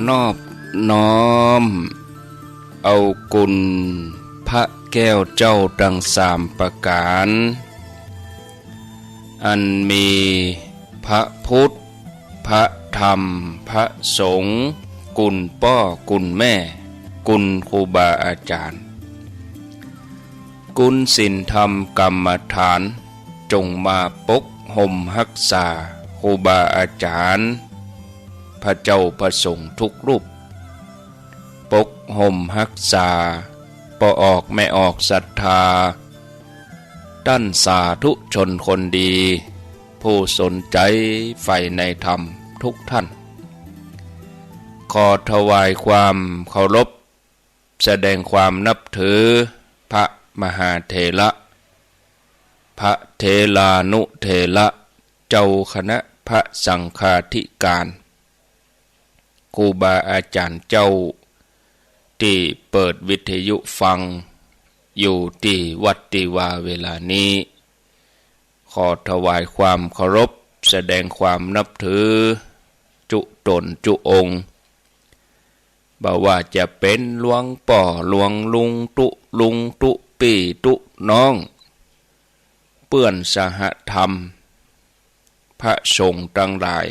นอบน้อมเอากุลพระแก้วเจ้าดังสามประการอันมีพระพุทธพระธรรมพระสงฆ์กุลพ่อกุลแม่กุลครูบาอาจารย์กุลศีลธรรมกรรมฐานจงมาปกห่มรักษาครูบาอาจารย์พระเจ้าพระสงฆ์ทุกรูปปกห่มรักษาปอออกไม่ออกศรัทธาด้านสาธุชนคนดีผู้สนใจใฝ่ในธรรมทุกท่านขอถวายความเคารพแสดงความนับถือพระมหาเถระพระเถรานุเถระเจ้าคณะพระสังฆาธิการครูบาอาจารย์เจ้าที่เปิดวิทยุฟังอยู่ที่วัดติวาเวลานี้ขอถวายความเคารพแสดงความนับถือจุตนจุองค์บ่ว่าจะเป็นหลวงป่อหลวงลุงตุลุงตุปีตุน้องเปื้อนสหธรรมพระสงฆ์ทั้งหลาย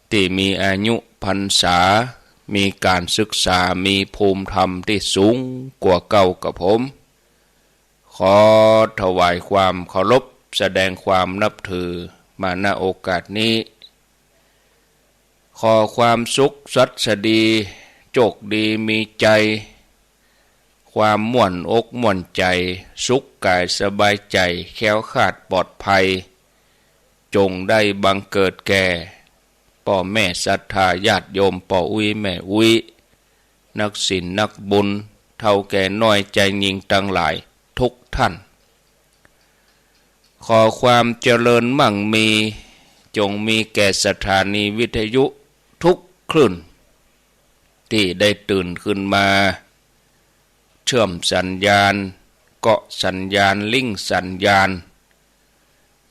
ที่มีอายุพรรษามีการศึกษามีภูมิธรรมที่สูงกว่าเก่ากับผมขอถวายความเคารพแสดงความนับถือมาณโอกาสนี้ขอความสุขสัสดีโชคดีมีใจความม่วนอกม่วนใจสุขกายสบายใจแคล้วคลาดปลอดภัยจงได้บังเกิดแก่พ่อแม่ศรัทธาญาติโยมพ่ออุ้ยแม่อุ้ยนักศีลนักบุญเท่าแก่น้อยใจยิ่งทั้งหลายทุกท่านขอความเจริญมั่งมีจงมีแก่สถานีวิทยุทุกคลื่นที่ได้ตื่นขึ้นมาเชื่อมสัญญาณเกาะสัญญาณลิงก์สัญญาณ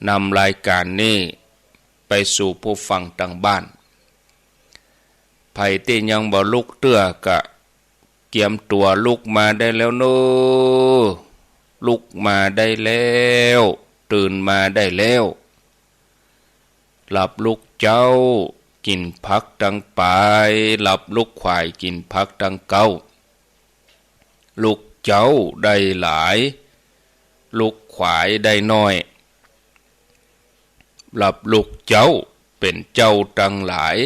นำรายการนี้ไปสู่ผู้ฟังทางบ้านไผที่ยังบ่ลุกเตื้อกะเกียมตัวลุกมาได้แล้วโนลุกมาได้แล้วตื่นมาได้แล้วหลับลุกเจ้ากินพักดังปายหลับลุกควายกินพักดังเก้าลุกเจ้าได้หลายลุกควายได้น้อยหลับลุกเจ้าเป็นเจ้าตั้งหลาย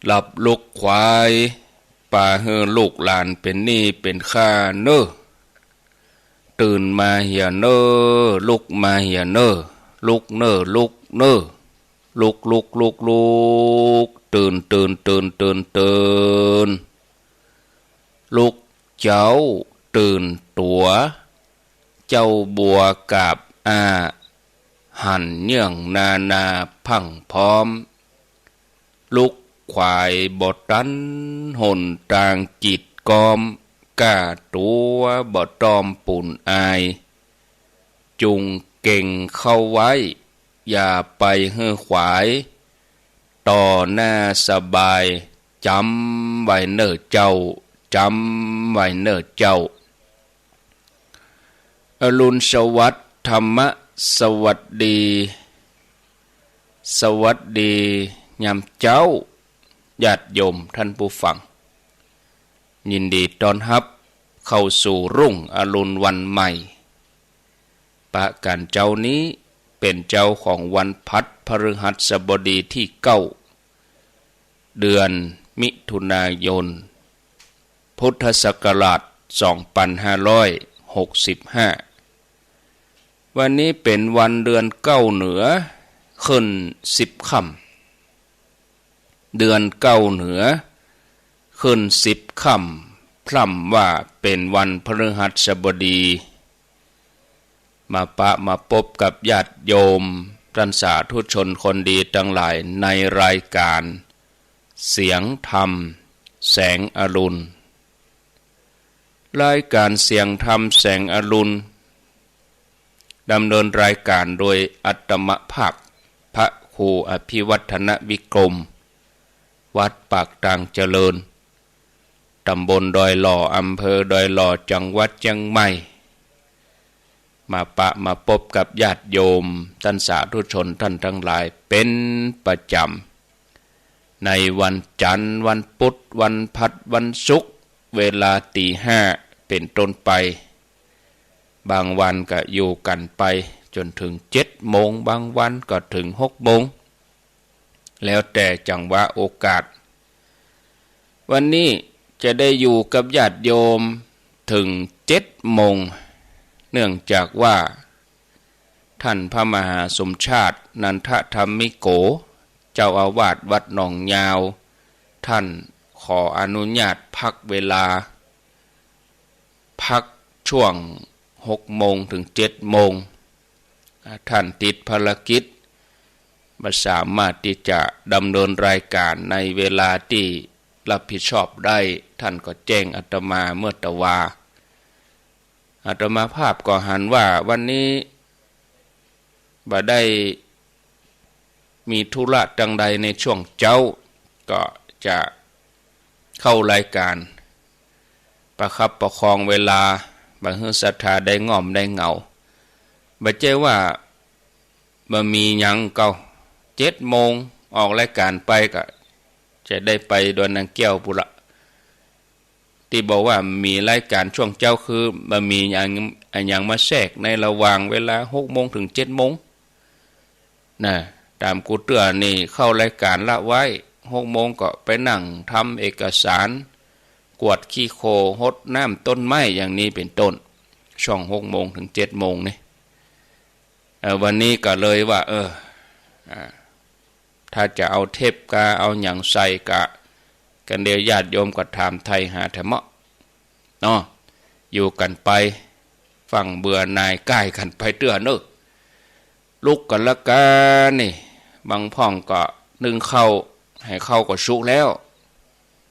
หลับลุกควายป่าเฮือลูกหลานเป็นหนี้เป็นข้าเน้อตื่นมาเหี่ยเน้อลุกมาเหี่ยเน้อลุกเน้อลุกเน้อลุกลุกลุกลุกตื่นตื่นตื่นตื่นตื่นลุกเจ้าตื่นตัวเจ้าบัวกับหันเนื่องนาพังพร้อมลุกควายบดตันหนต่างจิตกอมก้าตัวบดตอมปุ่นอายจุงเก่งเข้าไว้อย่าไปเฮือขวายต่อหน้าสบายจำไว้เน้อเจ้าจำไว้เน้อเจ้าอรุณสวัสดิ์ธรรมะสวัสดีสวัสดียามเจ้าญาติโยมท่านผู้ฟังยินดีต้อนรับเข้าสู่รุ่งอรุณวันใหม่ประการเจ้านี้เป็นเจ้าของวันพัดพฤหัสบดีที่9เดือนมิถุนายนพุทธศักราช2565วันนี้เป็นวันเดือน9เหนือขึ้น10ค่ำเดือน9เหนือขึ้น10ค่ำพร่ำว่าเป็นวันพฤหัสบดีมาพบกับญาติโยมท่านสาธุชนคนดีทั้งหลายในรายการเสียงธรรมแสงอรุณรายการเสียงธรรมแสงอรุณดำเนินรายการโดยอัตมภาพพระครูอภิวัฒนวิกรม วัดปากตางเจริญตำบลดอยหล่ออำเภอดอยหล่อจังหวัดเชียงใหม่มาพบกับญาติโยมท่านสาธุชนท่านทั้งหลายเป็นประจำในวันจันทร์วันพุธวันพฤหัสวันศุกร์เวลาตีห้าเป็นต้นไปบางวันก็อยู่กันไปจนถึง7 โมงบางวันก็ถึง6 โมงแล้วแต่จังหวะโอกาสวันนี้จะได้อยู่กับญาติโยมถึง7 โมงเนื่องจากว่าท่านพระมหาสมชาตินันทธรรมิโกเจ้าอาวาสวัดหนองยาวท่านขออนุญาตพักเวลาพักช่วง6 โมงถึง7 โมงท่านติดภารกิจไม่สามารถที่จะดำเนินรายการในเวลาที่รับผิดชอบได้ท่านก็แจ้งอาตมาเมื่อตะวาอาตมาภาพก็หันว่าวันนี้บ่ได้มีธุระจังใดในช่วงเจ้าก็จะเข้ารายการประคับประคองเวลาบางศรัทธาได้ง่อมได้เหงาบ่เจ้ว่าบ่มีหยังเก่า7 โมงออกรายการไปก็จะได้ไปดอนนางแก้วปุระที่บอกว่ามีรายการช่วงเจ้าคือบ่มีอย่างมาแทรกในระหว่างเวลา6 โมงถึง7 โมงนะตามกูเตือนี่เข้ารายการละไว้6 โมงก็ไปนั่งทำเอกสารกวดขี้โคหดน้ำต้นไม้อย่างนี้เป็นต้นช่วง6 โมงถึง7 โมงนี่วันนี้ก็เลยว่าถ้าจะเอาเทปกาเอาอย่างใส่กะกันเดียวญาติโยมก็ถามไทยหาธรรมะเนาะอยู่กันไปฟังเบื่อนายใกล้กันไปเตื้อเนอะลุกกันละกันนี่บางพ่องก็นึ่งเข้าให้เข้าก็สุกแล้ว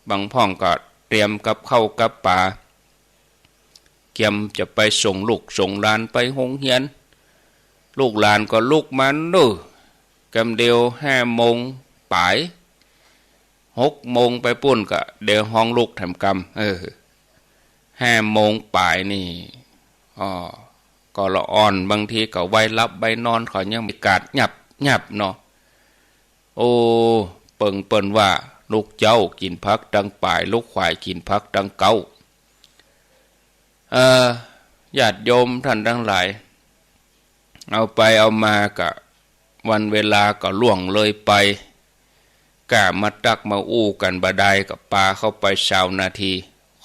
บางพ่องก็เตรียมกับเข้ากับป่าเกียมจะไปส่งลูกส่งหลานไปโรงเรียนลูกหลานก็ลุกมันดูกำเดียว5 โมงปลาย6 โมงไปปุ่นก็เดี๋ยวห้องลูกทำกรรม5 โมงปลายนี่ก็ละอ่อนบางทีก็ไว้รับใบนอนเขายังมีกาดหยับเนาะโอ้เปิ่นว่าลูกเจ้ากินพักดังปลายลูกควายกินพักดังเก้าญาติโยมท่านทั้งหลายเอาไปเอามากะวันเวลาก็ล่วงเลยไปกะมาตักมาอู้กันบาดายกับปลาเข้าไป20 นาที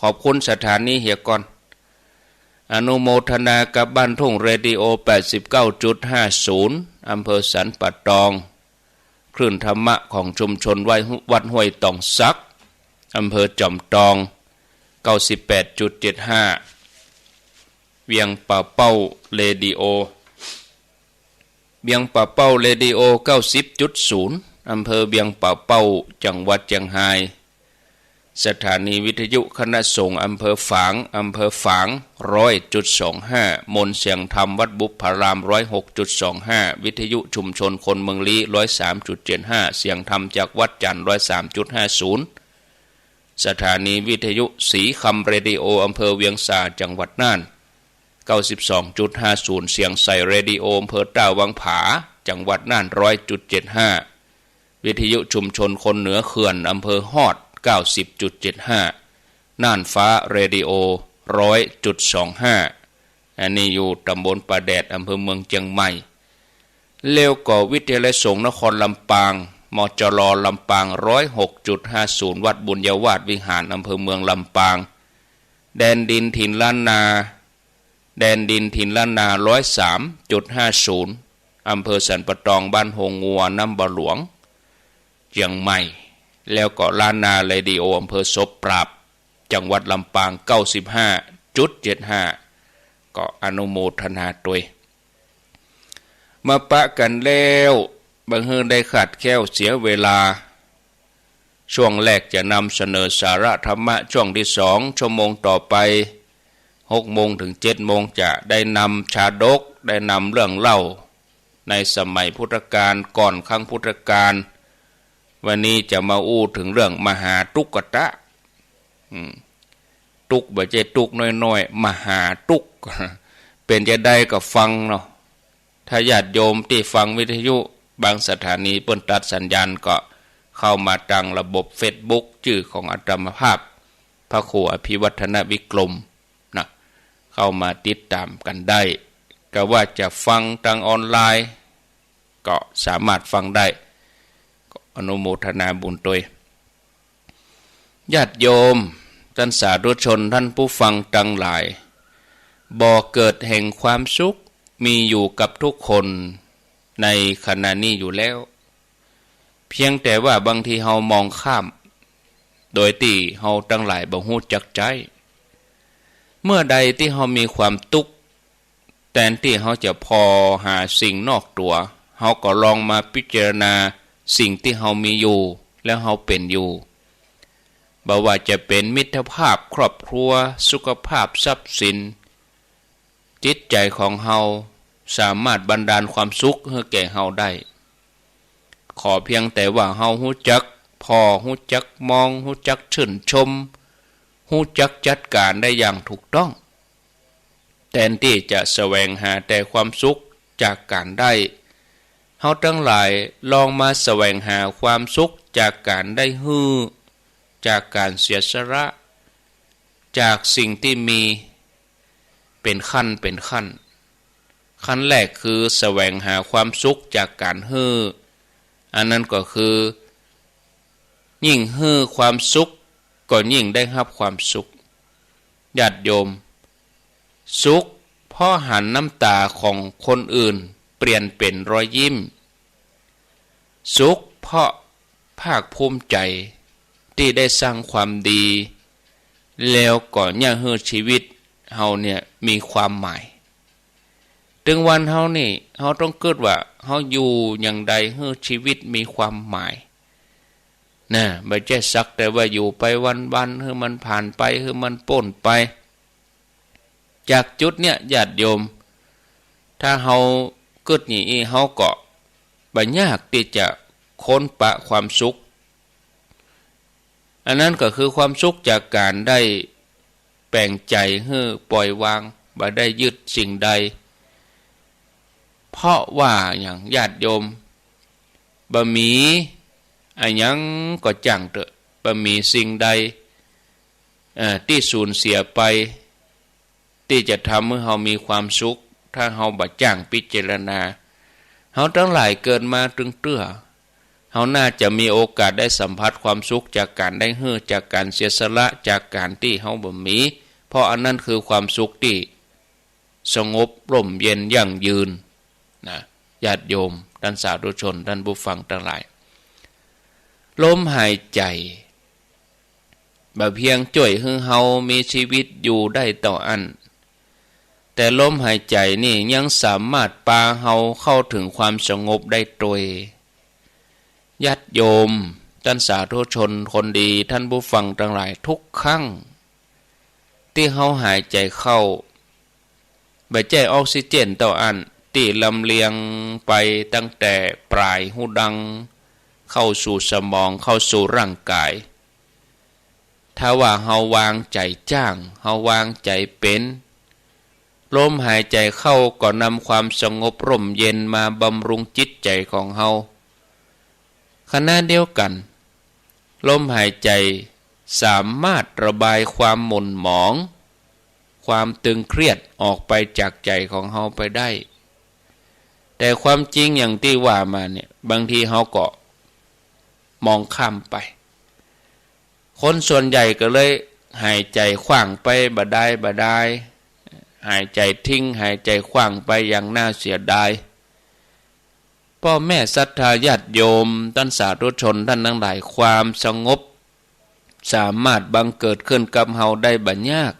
ขอบคุณสถานีเฮียก่อนอนุโมทนากับบ้านทุ่งเรดิโอ 89.50 อำเภอสันป่าตองคลื่นธรรมะของชุมชนวัดห้วยตองซักอำเภอจอมตอง 98.75 เวียงป่าเป้าเรดิโอเบียงป่าเป้าเรดิโอ 90.0 อำเภอเบียงป่าเป้าจังหวัดเชียงรายสถานีวิทยุคณะสงฆ์อำเภอฝาง100.25 มนเสียงธรรมวัดบุพาราม 106.25 วิทยุชุมชนคนเมืองลี้ 103.75 เสียงธรรมจากวัดจันทร์ 103.50 สถานีวิทยุศรีคำเรดิโออำเภอเวียงสาจังหวัดน่าน 92.50 เสียงใส่เรดิโออำเภอต้าวังผาจังหวัดน่าน 100.75 วิทยุชุมชนคนเหนือเขื่อนอำเภอฮอด 90.75 น่านฟ้าเรดิโอ 100.25 อันนี้อยู่ตำบลป่าแดดอำเภอเมืองเชียงใหม่เร็วกว่าวิทยาลัยสงฆ์นครลำปางมจรลำปาง 106.50 วัดบุญญาวาสวิหารอำเภอเมืองลำปางแดนดินถิ่นล้านนา103.50 อำเภอสันปะตองบ้านหงงัวน้ำบะหลวงเชียงใหม่แล้วก็ล้านนาเรดิโออำเภอศพปราบจังหวัดลำปาง 95.75 ก็อนุโมทนาด้วยมาปะกันแล้วบางเฮือได้ขาดแคล้วเสียเวลาช่วงแรกจะนำเสนอสาระธรรมะช่วงที่2 ชั่วโมงต่อไป6 โมงถึง7 โมงจะได้นำชาดกได้นำเรื่องเล่าในสมัยพุทธกาลก่อนครั้งพุทธกาล วันนี้จะมาอู้ถึงเรื่องมหาตุกตะตุกบ่ใช่ตุกน้อยๆมหาตุกเป็นจะได้ก็ฟังเนาะถ้าญาติโยมที่ฟังวิทยุบางสถานีเปิ้นตัดสัญญาณก็เข้ามาตั้งระบบ Facebook ชื่อของอาตมาภาพพระครูอภิวัฒนวิกรมนะเข้ามาติดตามกันได้ก็ว่าจะฟังทางออนไลน์ก็สามารถฟังได้ก็อนุโมทนาบุญโดยญาติโยมท่านสาธุชนท่านผู้ฟังทั้งหลายบ่อเกิดแห่งความสุขมีอยู่กับทุกคนในขณะนี้อยู่แล้วเพียงแต่ว่าบางทีเฮามองข้ามโดยที่เฮาทั้งหลายบ่ฮู้จักใจเมื่อใดที่เฮามีความทุกข์แทนที่เฮาจะพอหาสิ่งนอกตัวเฮาก็ลองมาพิจารณาสิ่งที่เฮามีอยู่แล้วเฮาเป็นอยู่บ่ว่าจะเป็นมิตรภาพครอบครัวสุขภาพทรัพย์สินจิตใจของเฮาสามารถบันดาลความสุขให้แก่เฮาได้ขอเพียงแต่ว่าเฮาฮู้จักพอฮู้จักมองฮู้จักชื่นชมฮู้จักจัดการได้อย่างถูกต้องแทนที่จะแสวงหาแต่ความสุขจากการได้เฮาทั้งหลายลองมาแสวงหาความสุขจากการได้ฮื้อจากการเสียสละจากสิ่งที่มีเป็นขั้นขั้นแรกคือแสวงหาความสุขจากการฮื้ออันนั้นก็คือยิ่งฮื้อความสุขก็ยิ่งได้รับความสุขญาติโยมสุขเพราะหันน้ำตาของคนอื่นเปลี่ยนเป็นรอยยิ้มสุขเพราะภาคภูมิใจที่ได้สร้างความดีแล้วก็ย่างให้ชีวิตเฮาเนี่ยมีความหมายถึงวันเฮานี่เฮาต้องเกิดว่าเฮาอยู่อย่างใดให้ชีวิตมีความหมายนะไม่ใช่สักแต่ว่าอยู่ไปวันๆให้มันผ่านไปให้มันป่นไปจากจุดเนี่ยญาติโยมถ้าเฮาเกิดอย่างนี้เฮาก็บ่ยากที่จะค้นปะความสุขอันนั้นก็คือความสุขจากการได้แปลงใจให้ปล่อยวางบ่ได้ยึดสิ่งใดเพราะว่าอย่างญาติโยมบ่มีอันยังก็จังเถอะบ่มีสิ่งใดที่สูญเสียไปที่จะทำให้เฮามีความสุขถ้าเฮาบ่จ้างพิจารณาเฮาทั้งหลายเกิดมาตึงเตื้อเฮาน่าจะมีโอกาสได้สัมผัสความสุขจากการได้ฮื้อจากการเสียสละจากการที่เฮาบ่มีเพราะอันนั้นคือความสุขที่สงบร่มเย็นยั่งยืนนะญาติโยมท่านสาธุชนท่านผู้ฟังทั้งหลายลมหายใจบ่เพียงช่วยให้เฮามีชีวิตอยู่ได้ต่ออันแต่ลมหายใจนี่ยังสามารถพาเฮาเข้าถึงความสงบได้โดยญาติโยมท่านสาธุชนคนดีท่านผู้ฟังทั้งหลายทุกครั้งที่เฮาหายใจเข้าบ่ใจออกซิเจนต่ออันที่ลำเลียงไปตั้งแต่ปลายหูดังเข้าสู่สมองเข้าสู่ร่างกายถ้าว่าเฮาวางใจจ้างเฮาวางใจเป็นลมหายใจเข้าก็นำความสงบร่มเย็นมาบำรุงจิตใจของเฮาขณะเดียวกันลมหายใจสามารถระบายความหม่นหมองความตึงเครียดออกไปจากใจของเฮาไปได้แต่ความจริงอย่างที่ว่ามาเนี่ยบางทีเฮาก็มองข้ามไปคนส่วนใหญ่ก็เลยหายใจขว้างไปบ่ได้หายใจทิ้งหายใจขว้างไปอย่างน่าเสียดายพ่อแม่ศรัทธาญาติโยมท่านสาธุชนท่านทั้งหลายความสงบสามารถบังเกิดขึ้นกับเฮาได้บ่ยาก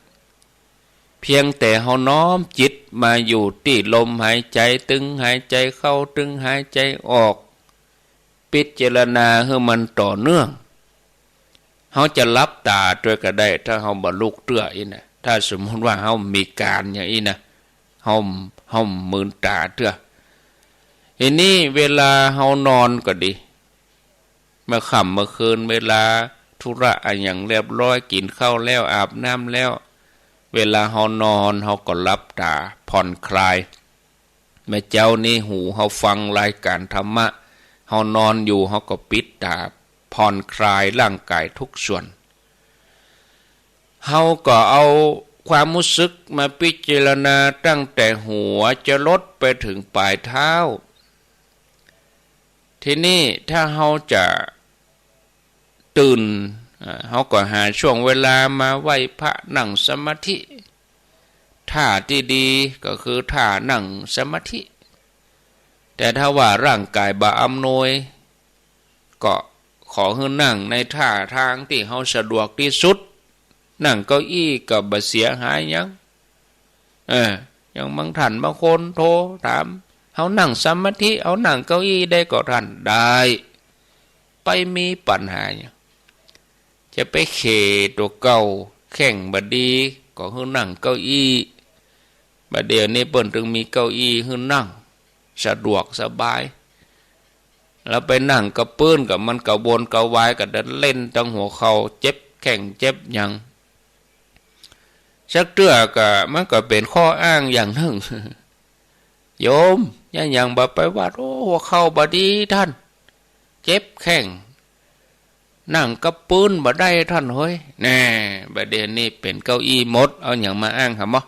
เพียงแต่เฮาน้อมจิตมาอยู่ที่ลมหายใจตึงหายใจเข้าตึงหายใจออกพิจารณาให้มันต่อเนื่องเฮาจะลับตาด้วยก็ได้ถ้าเฮาบ่ลุกเตื้ออีนะถ้าสมมติว่าเฮามีการอย่างนี้นะเฮามืนตาเตื้อทีนี้เวลาเฮานอนก็ดี เมื่อค่ำเมื่อคืนเวลาธุระอย่างเรียบร้อยกินข้าวแล้วอาบน้ำแล้วเวลาเฮานอนเฮาก็หลับตาผ่อนคลายแม่เจ้านี่หูเฮาฟังรายการธรรมะเฮานอนอยู่เฮาก็ปิดตาผ่อนคลายร่างกายทุกส่วนเฮาก็เอาความรู้สึกมาพิจารณาตั้งแต่หัวจะลดไปถึงปลายเท้าทีนี้ถ้าเฮาจะตื่นเฮาก็หาช่วงเวลามาไหว้พระนั่งสมาธิท่าที่ดีก็คือท่านั่งสมาธิแต่ถ้าว่าร่างกายบ่อำนวยก็ขอให้นั่งในท่าทางที่เฮาสะดวกที่สุดนั่งเก้าอี้ก็บ่เสียหายหยังอย่างบางท่านบางคนโทรถามเฮานั่งสมาธิเอานั่งเก้าอี้ได้ก็ท่านได้ไปมีปัญหาหยังจะไปเขตัวเก่าแข่งบ่ดีก็ให้นั่งเก้าอี้บัดเดี๋ยวนี้เปิ้นถึงมีเก้าอี้ให้นั่งสะดวกสบายแล้วไปนั่งกระปื้นกับมันกระวนกระวายกับเดินเล่นตั้งหัวเข่าเจ็บแข้งเจ็บหยังชักเตื้อก็มันก็เป็นข้ออ้างอย่างหนึ่งโยมอย่างบ่ไปวัดโอ้หัวเข่าบ่ดีท่านเจ็บแข้งนั่งกระปื้นบ่ได้ท่านเฮ้ยแน่บัดเดี๋ยวนี้เป็นเก้าอี้มดเอาอย่างมาอ้างหะมั้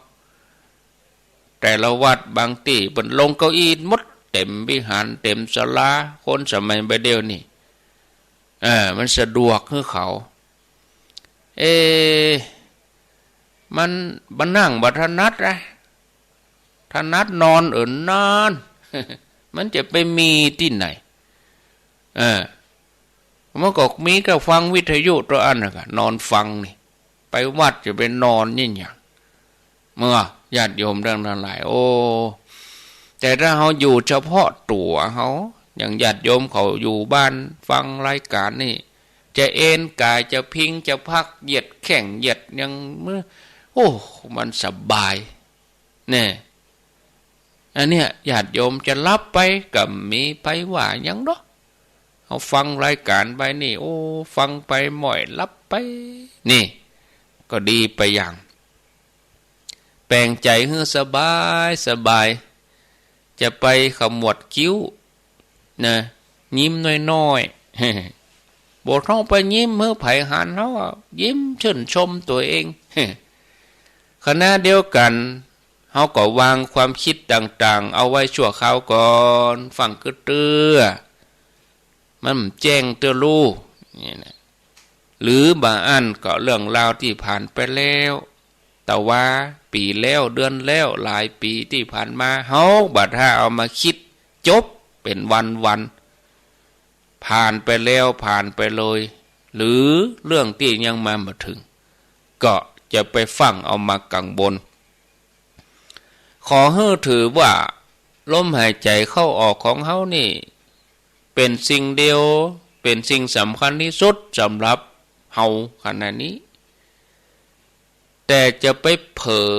แต่ละวัดบางที่เปิ้นลงเก้าอี้มดเต็มวิหารเต็มศาลาคนสมัยบัดเดี๋ยวนี้มันสะดวกคือเขามันบ่นั่งบ่ถนัดนะถนัดนอนนอน มันจะไปมีที่ไหนมันก็มีก็ฟังวิทยุตัวอันน่ะนอนฟังนี่ไปวัดจะไปนอนนี่หยังเมื่อญาติโยมเรื่องทั้งหลายโอ้แต่ถ้าเฮาอยู่เฉพาะตัวเฮาอย่างญาติโยมเขาอยู่บ้านฟังรายการนี่จะเอนกายจะพิงจะพักเหยียดแข้งเหยียดยังมื้อโอ้มันสบายแน่อันเนี้ยญาติโยมจะรับไปก็มีไปว่าหยังเนาะเอาฟังรายการไปนี่โอ้ฟังไปหม่อยรับไปนี่ก็ดีไปอย่างแปลงใจให้สบายสบายจะไปขมวดคิ้วนะยิ้มน้อยๆบ่ต้องไปยิ้มเมื่อไผหันเฮายิ้มชื่นชมตัวเองขณะเดียวกันเฮาก็วางความคิดต่างๆเอาไว้ชั่วคราวก่อนฟังกึเตื้อมันแจ้งเตือนรู้นี่นะหรือบางอันก็เรื่องราวที่ผ่านไปแล้วแต่ว่าปีแล้วเดือนแล้วหลายปีที่ผ่านมาเฮาบัดถ้าเอามาคิดจบเป็นวันผ่านไปแล้วผ่านไปเลยหรือเรื่องที่ยังมาบ่ถึงก็จะไปฟังเอามากังวลขอให้ถือว่าลมหายใจเข้าออกของเฮานี่เป็นสิ่งเดียวเป็นสิ่งสำคัญที่สุดสำหรับเฮาขณะนี้แต่จะไปเผลอ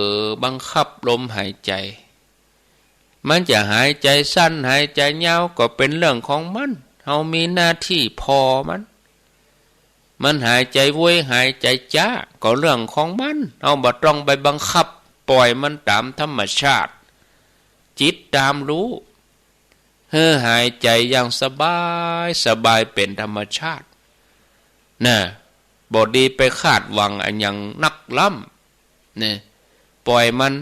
บังคับลมหายใจมันจะหายใจสั้นหายใจยาวก็เป็นเรื่องของมันเฮามีหน้าที่พอมันหายใจว้วยหายใจจ้าก็เรื่องของมันเฮาบ่ต้องไปบังคับปล่อยมันตามธรรมชาติจิตตามรู้หายใจอย่างสบายเป็นธรรมชาตินะบ่ดีไปคาดหวังอันอย่างนักล้ำนะปล่อยมัน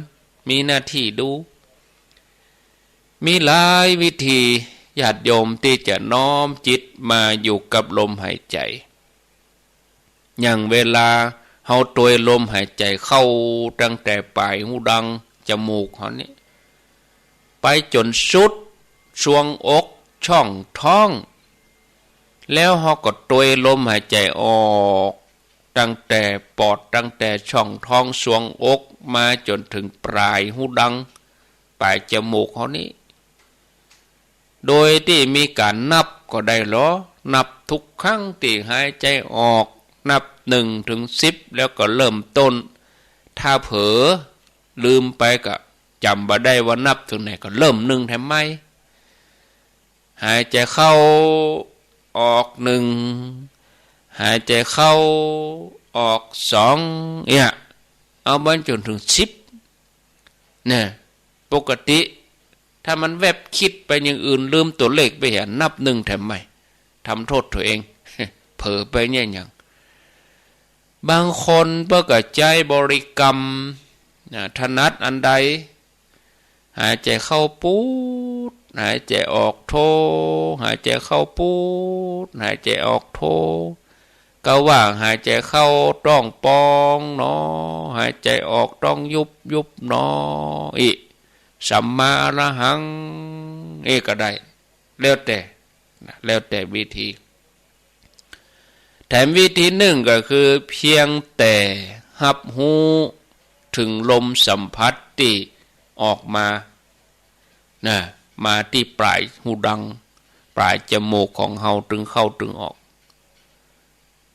มีหน้าที่ดูมีหลายวิธีญาติโยมที่จะน้อมจิตมาอยู่กับลมหายใจอย่างเวลาเฮาตัวลมหายใจเข้าตั้งแต่ปลายหูดังจมูกเฮานี่ไปจนสุดช่วงอกช่องท้องแล้วเฮาก็ตัวลมหายใจออกตั้งแต่ปอดตั้งแต่ช่องท้องช่วงอกมาจนถึงปลายหูดังปลายจมูกเฮานี้โดยที่มีการนับก็ได้หรอนับทุกครั้งที่หายใจออกนับ1 ถึง 10แล้วก็เริ่มต้นถ้าเผลอลืมไปก็จำบ่ได้ว่านับถึงไหนก็เริ่ม1แถมไม่หายใจเข้า ออกหนึ่งหายใจเข้าออกสองเนี่ยเอามันจนถึง10เนี่ยปกติถ้ามันแวบคิดไปอย่างอื่นลืมตัวเลขไปเห็นนับหนึ่งแถมไม่ทำโทษตัวเอง เผลอไปเนี่ยอย่างบางคนเพื่อกระใจบริกรรมถนัดอันใดหายใจเข้าปูดหายใจออกโทหายใจเข้าปูดหายใจออกโทก็ว่างหายใจเข้าต้องปองเนาะหายใจออกต้องยุบยุบเนาะอีสัมมาอรหังก็ได้แล้วแต่วิธีแถมวิธีหนึ่งก็คือเพียงแต่รับรู้ถึงลมสัมผัสที่ออกมามาที่ปลายหูดังปลายจมูกของเฮาตึงเข้าตึงออก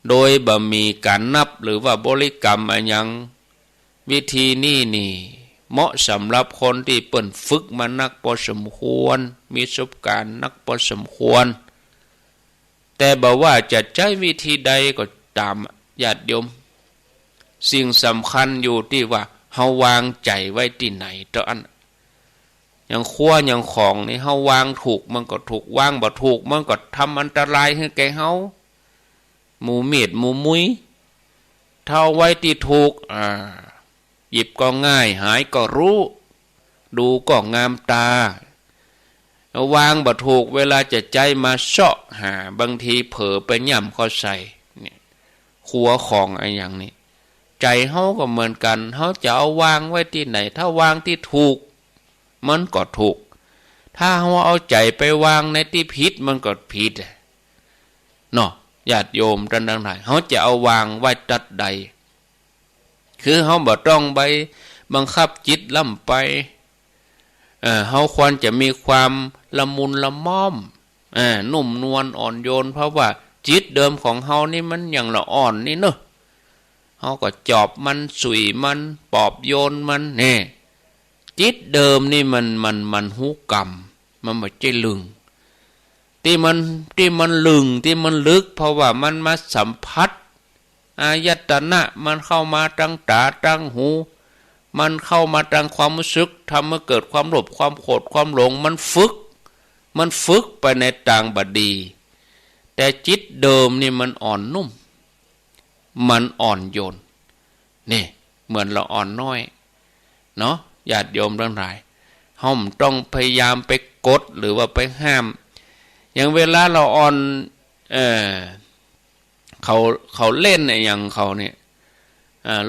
โดยบ่มีการนับหรือว่าบริกรรมอะไรยังวิธีนี้นี่เหมาะสำหรับคนที่เปิ่นฝึกมานักพอสมควรมีประสบการณ์นักพอสมควรแต่บอกว่าจะใช้วิธีใดก็ตามญาติโยมสิ่งสำคัญอยู่ที่ว่าเฮาวางใจไว้ที่ไหนตอนอย่างขั้วอย่างของนี่เฮาวางถูกมันก็ถูกวางบ่ถูกมันก็ทำอันตรายให้แก่เฮาหมูเม็ดหมูมุ้ยเท่าไว้ที่ถูกหยิบก็ง่ายหายก็รู้ดูก็งามตาวางบ่ถูกเวลาจะใจมาเสาะหาบางทีเผลอไปย่ำเข้าใส่เนี่ยขัวของอะไรอย่างนี้ใจเฮาก็เหมือนกันเฮาจะเอาวางไว้ที่ไหนถ้าวางที่ถูกมันก็ถูกถ้าเฮาเอาใจไปวางในที่ผิดมันก็ผิดเนาะญาติโยมท่านทั้งหลายเฮาจะเอาวางไว้ตัดใดคือเฮาบ่ต้องไปบังคับจิตล่ำไปเฮาควรจะมีความละมุนละม่อมนุ่มนวลอ่อนโยนเพราะว่าจิตเดิมของเฮานี่มันอย่างละอ่อนนี่เนอะเฮาก็จอบมันสุยมันปอบโยนมันนี่จิตเดิมนี่มันหูกรรมมันบ่ใจลึงที่มันลึงที่มันลึกเพราะว่ามันมาสัมผัสอายตนะมันเข้ามาตั้งตาตั้งหูมันเข้ามาตั้งความรู้สึกทำให้เกิดความโลภความโกรธความหลงมันฝึกไปในทางบดีแต่จิตเดิมนี่มันอ่อนนุ่มมันอ่อนโยนนี่เหมือนเราอ่อนน้อยเนาะญาติโยมทั้งหลายห้อมต้องพยายามไปกดหรือว่าไปห้ามอย่างเวลาเราอ่อนเขาเล่นอย่างเขาเนี่ย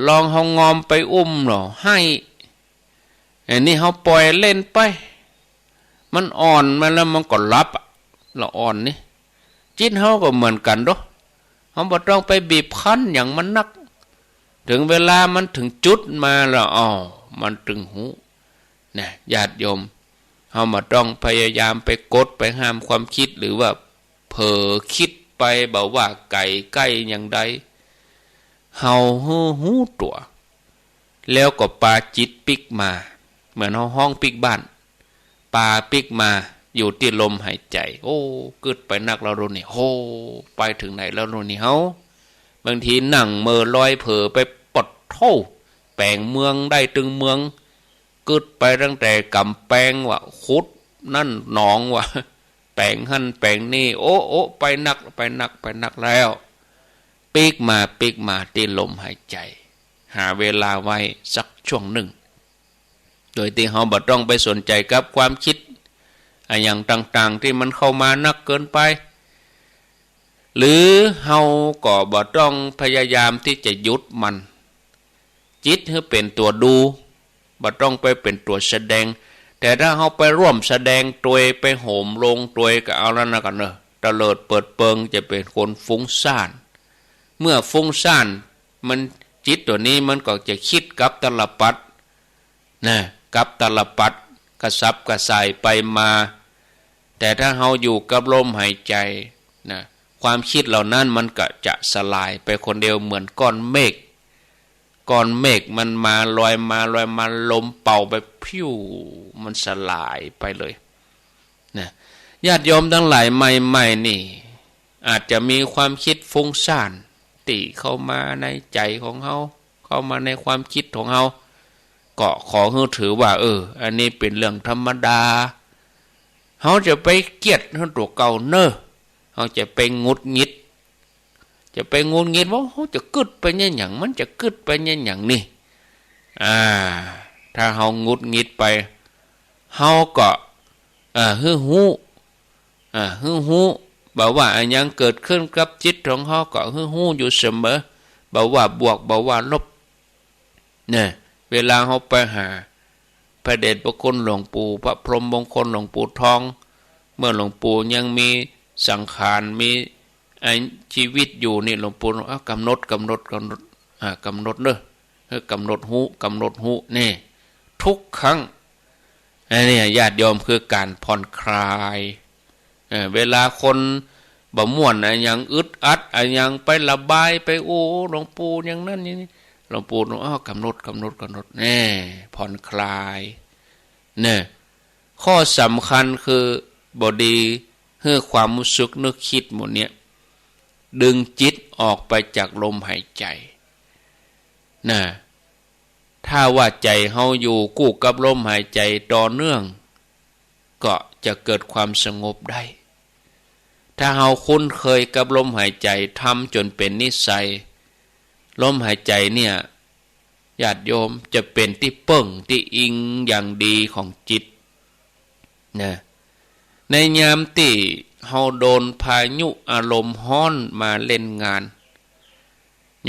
ลองเขางอมไปอุ้มหรอให้อันนี้เขาปล่อยเล่นไปมันอ่อนมาแล้วมันก็รับเราอ่อนนี่จิตเขาก็เหมือนกันด้วยเขาบ่ต้องไปบีบคั้นอย่างมันนักถึงเวลามันถึงจุดมาแล้วมันตึงหูเนี่ยญาติโยมเขามาต้องพยายามไปกดไปห้ามความคิดหรือว่าเผลอคิดไปบอกว่าไก่ใกล้อย่างใดเฮาหูตัวแล้วก็ปาจิตปิกมาเหมือนห้องปิกบ้านปาปิกมาอยู่ที่ลมหายใจโอ้กึดไปนักเราโดนนี่โหไปถึงไหนแล้วโดนนี่เฮาบางทีนั่งเมื่อลอยเผลอไปปดเท่าแปลงเมืองได้ตึงเมืองกึดไปตั้งแต่กำแปงว่าขุดนั่นหนองว่าแปลงหั่นแปลงนี่โอ้ไปนักแล้วปีกมาที่ลมหายใจหาเวลาไว้สักช่วงหนึ่งโดยที่เราบ่ต้องไปสนใจกับความคิดอย่างต่างๆที่มันเข้ามานักเกินไปหรือเราก็บ่ต้องพยายามที่จะหยุดมันจิตให้เป็นตัวดูบ่ต้องไปเป็นตัวแสดงแต่ถ้าเราไปร่วมแสดงตัวไปโหมลงตัวก็เอาแล้วนะกันเนอะตะเลิดเปิดเปิงจะเป็นคนฟุ้งซ่านเมื่อฟุ้งซ่านมันจิตตัวนี้มันก็จะคิดกับตลปัดกับตลปัดกระซับกระส่ายไปมาแต่ถ้าเราอยู่กับลมหายใจความคิดเหล่านั้นมันก็จะสลายไปคนเดียวเหมือนก้อนเมฆมันมาลอยมาลมเป่าไปพิ้วมันสลายไปเลยญาติโยมทั้งหลายใหม่ๆนี่ อาจจะมีความคิดฟุ้งซ่านติเข้ามาในใจของเฮาเข้ามาในความคิดของเฮาก็ขอให้ถือว่าอันนี้เป็นเรื่องธรรมดาเฮาจะไปเกลียดเฮาตัวเก่าเนอะเฮาจะไปงุดหงิดว่าเฮาจะกึดไปเนี่ยหยังมันจะกึดไปเนี่ยหยังนี่ถ้าเฮางุดหงิดไปเฮาก็ฮือฮู้บอกว่าอันยังเกิดขึ้นกับจิตของเฮาก็ฮือฮู้อยู่เสมอบอกว่าบวกบอกว่าลบเนี่ยเวลาเฮาไปหาพระเดชพระคุณหลวงปู่พระพรหมมงคลหลวงปู่ทองเมื่อหลวงปู่ยังมีสังขารมีชีวิตอยู่นี่หลวงปู่กำหนดเด้อกำหนดหูนี่ทุกครั้งอันนี้ญาติโยมคือการผ่อนคลายเวลาคนบ่ม่วนอย่างอึดอัดอย่างไประบายไปโอ้หลวงปู่อย่างนั้นอย่างนี้หลวงปู่กำหนดนี่ผ่อนคลายเนี่ยข้อสำคัญคือบดีให้ความรู้สึกนึกคิดหมดเนี่ยดึงจิตออกไปจากลมหายใจนะถ้าว่าใจเฮาอยู่กู้กับลมหายใจต่อเนื่องก็จะเกิดความสงบได้ถ้าเฮาคุ้นเคยกับลมหายใจทำจนเป็นนิสัยลมหายใจเนี่ยญาติโยมจะเป็นที่เปิ้งที่อิงอย่างดีของจิตนะในยามที่เฮาโดนพายุอารมณ์ฮ้อนมาเล่นงาน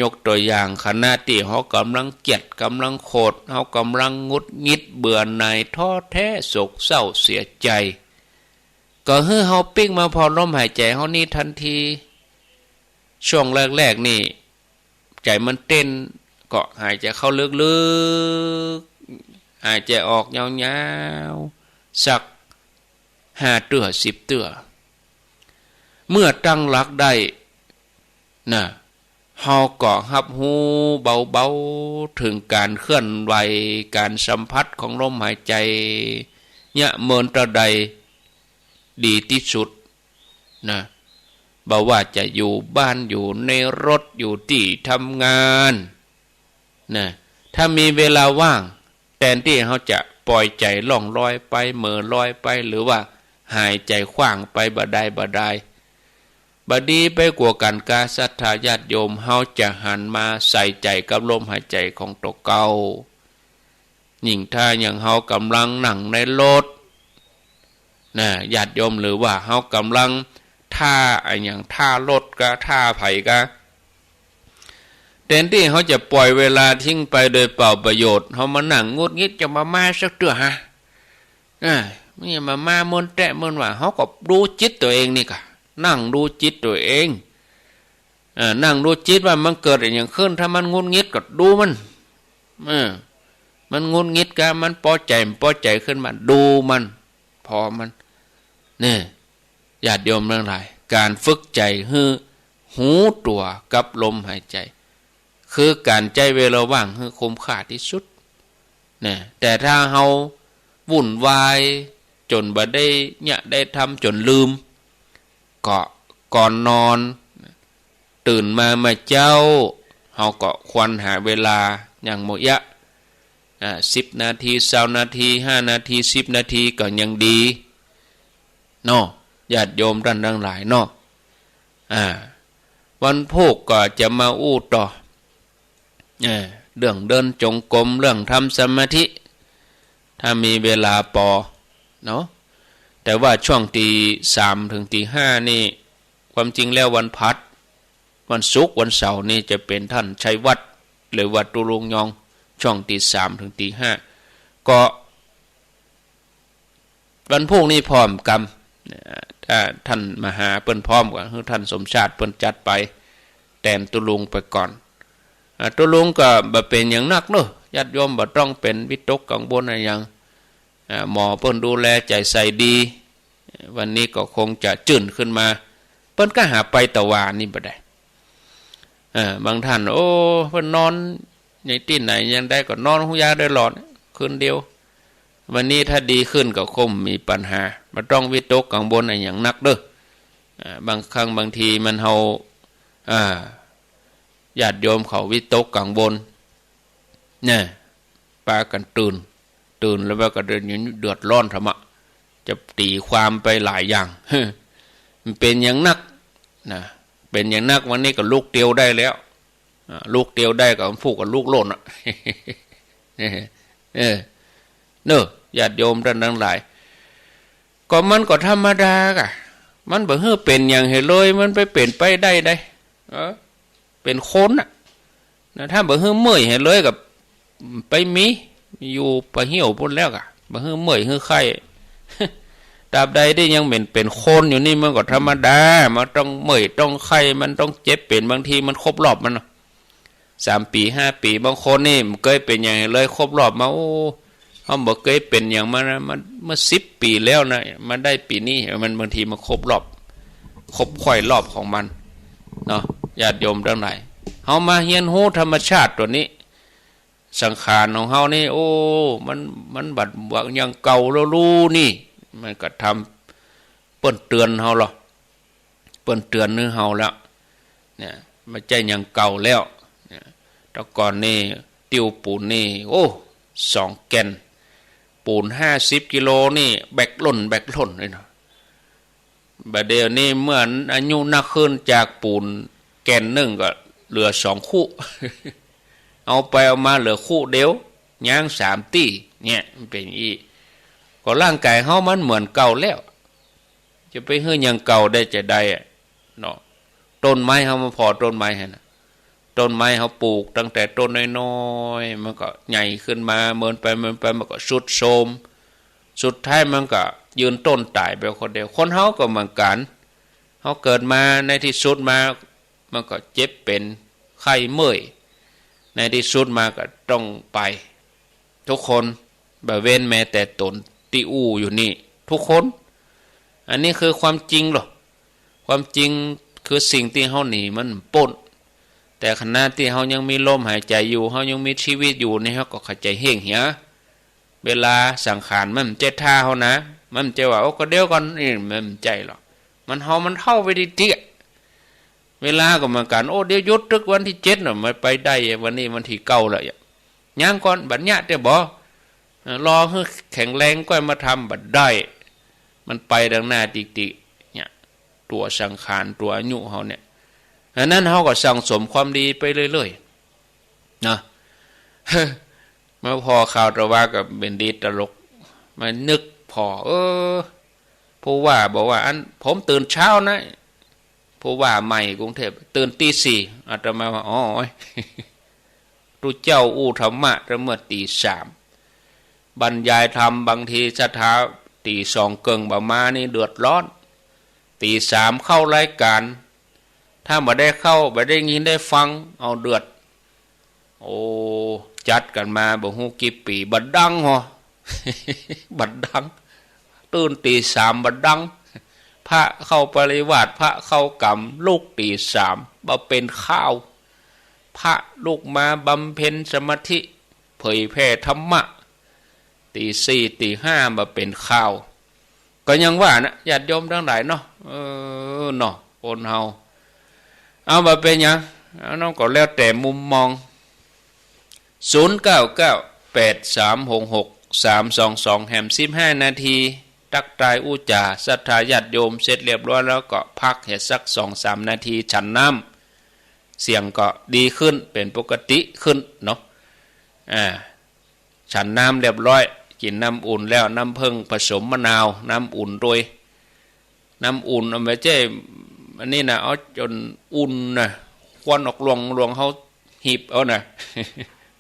ยกตัวอย่างขณะที่เฮากำลังเกลียดกำลังโกรธเฮากำลังงุดหงิดเบื่อหน่ายท้อแท้โศกเศร้าเสียใจก็ให้เฮาปิ้งมาพอลมหายใจเฮานี่ทันทีช่วงแรกๆนี่ใจมันเต้นก็หายใจเข้าลึกๆหายใจออกยาวๆสัก5 เตื้อ10 เตื้อเมื่อตั้งหลักได้นะเฮาก็รับรู้เบาๆถึงการเคลื่อนไหวการสัมผัสของลมหายใจเนี่ยเมินตะใดดีที่สุดนะบ่ว่าจะอยู่บ้านอยู่ในรถอยู่ที่ทำงานนะถ้ามีเวลาว่างแทนที่เขาจะปล่อยใจล่องลอยไปเหม่อลอยไปหรือว่าหายใจขว้างไปบ่ได้บดีไปกว่ากันกาศรัทธาญาติโยมเฮาจะหันมาใส่ใจกับลมหายใจของตัวเก่ายิ่งถ้าอย่างเฮากำลังนั่งในรถนะญาติโยมหรือว่าเฮากำลังท่าอย่างท่ารถก็ท่าไผก็แทนที่เขาจะปล่อยเวลาทิ้งไปโดยเปล่าประโยชน์เขามานั่งงุดงิดจะมาสักเตื้อฮะไม่มามนแตะมนว่าเขาก็ดูจิตตัวเองนี่ค่ะนั่งดูจิตตัวเองนั่งดูจิตว่ามันเกิดอย่างขึ้นถ้ามันงุดงิดก็ดูมันงุดงิดกันมันพอใจขึ้นมาดูมันพอมันเนี่ยญาติโยมทั้งหลายการฝึกใจให้หูตัวกับลมหายใจคือการใจเวลาว่างให้คุ้มค่าที่สุดเนี่ยแต่ถ้าเฮาวุ่นวายจนบ่ได้เนี่ยได้ทำจนลืมก็ก่อนนอนตื่นมาเจ้าเฮาก็ควรหาเวลาอย่างโมยะ10 นาที20 นาที5 นาที10 นาทีก็ยังดีเนาะญาติโยมท่านทั้งหลายเนาะวันพุธก็จะมาอู้ต่อเรื่องเดินจงกรมเรื่องทำสมาธิถ้ามีเวลาพอเนาะแต่ว่าช่วงตี 3 ถึงตี 5นี่ความจริงแล้ววันพัดวันศุกร์วันเสาร์นี่จะเป็นท่านชัยวัฒน์หรือวัดตุลุงยองช่วงตี 3 ถึงตี 5ก็วันพรุ่งนี้พร้อมกรรมถ้าท่านมหาเปิ้นพร้อมกว่าท่านสมชาติเปิ้นจัดไปแต้มตุลุงไปก่อนตุลุงก็บ่เป็นอย่างนักเนาะญาติโยมบ่ต้องเป็นวิตกกังวลอะไรอย่างหมอเปิ้นดูแลใจใส่ดีวันนี้ก็คงจะจื่นขึ้นมาเปิ้นก็หาไปตะวานี่บ่ได้บางท่านโอ้เพิ่นนอนในที่ไหนยังได้ก็นอนหูยาได้หลอดคืนเดียววันนี้ถ้าดีขึ้นก็คงมีปัญหาบ่ต้องวิตกกังวลอะไรอย่างนักเด้อ บางครั้งบางทีมันเฮาญาติโยมเขาวิตกกังวลเนี่ยปากันตื่นแล้วก็เดือดร้อนธรรมะจะตีความไปหลายอย่างมันเป็นอย่างนักนะเป็นอย่างนักวันนี้ก็ลูกเตียวได้แล้วลูกเตียวได้กับผูกกับลูกโลนเนอะญาติโยมท่านทั้งหลายก็มันก็ธรรมดากะมันบ่ฮื้อเป็นอย่างเห็นเลยมันไปเป็นไปได้เป็นคนน่ะนะถ้าบ่ฮื้อเมื่อยเห็นเลยกับไปมีอยู่ไปเหี่ยวพุ่นแล้วกะบ่ฮื้อเมื่อยฮื้อไข้ตราบใดที่ยังเป็นคนอยู่นี่มันก็ธรรมดามันต้องเมื่อยต้องไข้มันต้องเจ็บเป็นบางทีมันครบรอบมัน3 ปี5 ปีบางคนนี่มันเคยเป็นอย่างเลยครบรอบมาโอ้เขาบอกเคยเป็นอย่างมันเมื่อ10 ปีแล้วนะมันได้ปีนี้มันบางทีมันครบรอบครบค่อยรอบของมันเนาะญาติโยมทั้งหลายเฮามาเรียนรู้ธรรมชาติตัวนี้สังขารของเฮานี่โอ้มันบัดว่ายังเก่าแล้วรู้นี่มันก็ทำเปิ้นเตือนเฮาหรอเปิ้นเตือนนึกเฮาแล้วเนี่ยมันใจยังเก่าแล้วเนี่ยแต่ก่อนนี่ติวปูนนี่โอ้2 แก่นปูน50 กิโลนี่แบกล่นเลยเนาะบัดเดี๋ยวนี้เมื่ออายุนักขึ้นจากปูนแก่นหนึ่งก็เหลือ2 คู่ เอาไปเอามาเหลือคู่เดียวย่าง3 ตี้เนี่ยมันเป็นอีก็ร่างกายเฮามันเหมือนเก่าแล้วจะไปเฮือยังเก่าได้จะได้เนาะต้นไม้เฮามาพอต้นไม้ให้นะต้นไม้เฮาปลูกตั้งแต่ต้นน้อยๆมันก็ใหญ่ขึ้นมาเมินไปมันก็สุดโทรมสุดท้ายมันก็ยืนต้นตายไปคนเดียวคนเฮาก็เหมือนกันเฮาเกิดมาในที่สุดมามันก็เจ็บเป็นไข้เมื่อยในที่สุดมาก็ต้องไปทุกคนบ่เว้นแม้แต่ตนที่อู้อยู่นี่ทุกคนอันนี้คือความจริงหรอความจริงคือสิ่งที่เฮาหนีมันป่นแต่ขณะที่เฮายังมีลมหายใจอยู่เฮายังมีชีวิตอยู่นี่เฮาก็เข้าใจเฮี้ยงเหียเวลาสังขารมันเจ็ดท่าเฮานะมันจะว่าโอ้ก็เดี๋ยวก่อนนี่มันใจหรอกมันเฮามันเข้าไปดิเตี้ยเวลาก็เหมือนกันโอ้เดี๋ยวยุดตึกวันที่7น่ะมันไปได้วันนี้วันที่9แล้วย่างก่อนบัดเนี้ยแต่บ่รอให้แข็งแรงก็มาทำบัดได้มันไปดังหน้าติๆเนี่ยตัวสังขารตัวอายุเฮาเนี่ยอันนั้นเฮาก็สั่งสมความดีไปเรื่อยๆนะมาพอข่าวตะว่ากับเป็นดีตลกมานึกพอผู้ว่าบอกว่าอันผมตื่นเช้านะผู้ว่าใหม่กรุงเทพตื่นตี 4อาตมาว่าอ๋อรู้เจ้าอู้ธรรมะเมื่อตี 3บรรยายธรรมบางทีสถาตี 2เกิงบ่มานี่เดือดร้อนตี 3เข้ารายการถ้าบ่ได้เข้าบ่ได้ยินได้ฟังเอาเดือดโอ้จัดกันมาบ่ฮู้กี่ปีบัดดังฮะ บัดดังตื่นตี 3บัดดังพระเข้าปริวาสพระเข้ากรรมลูกตี 3บ่เป็นข้าวพระลูกมาบำเพ็ญสมาธิเผยแผ่ธรรมะตี 4ตี 5บ่เป็นข้าวก็ยังว่านะญาติโยมทั้งหลายเนาะเนาะคนเฮาเอามาเป็นยังน้องก็แล้วแต่มุมมอง0998366322แหม15 นาทีตักตายอุจาศรัทธาญาติโยมเสร็จเรียบร้อยแล้วก็พักให้สัก 2-3 นาทีฉันน้ำเสียงก็ดีขึ้นเป็นปกติขึ้นเนาะฉันน้ำเรียบร้อยกินน้ำอุ่นแล้วน้ำผึ้งผสมมะนาวน้ำอุ่นโดยน้ำอุ่นเอาไว้เจ้อันนี้นะเอาจนอุ่นนะควันออกลวงเขาหีบเอานะ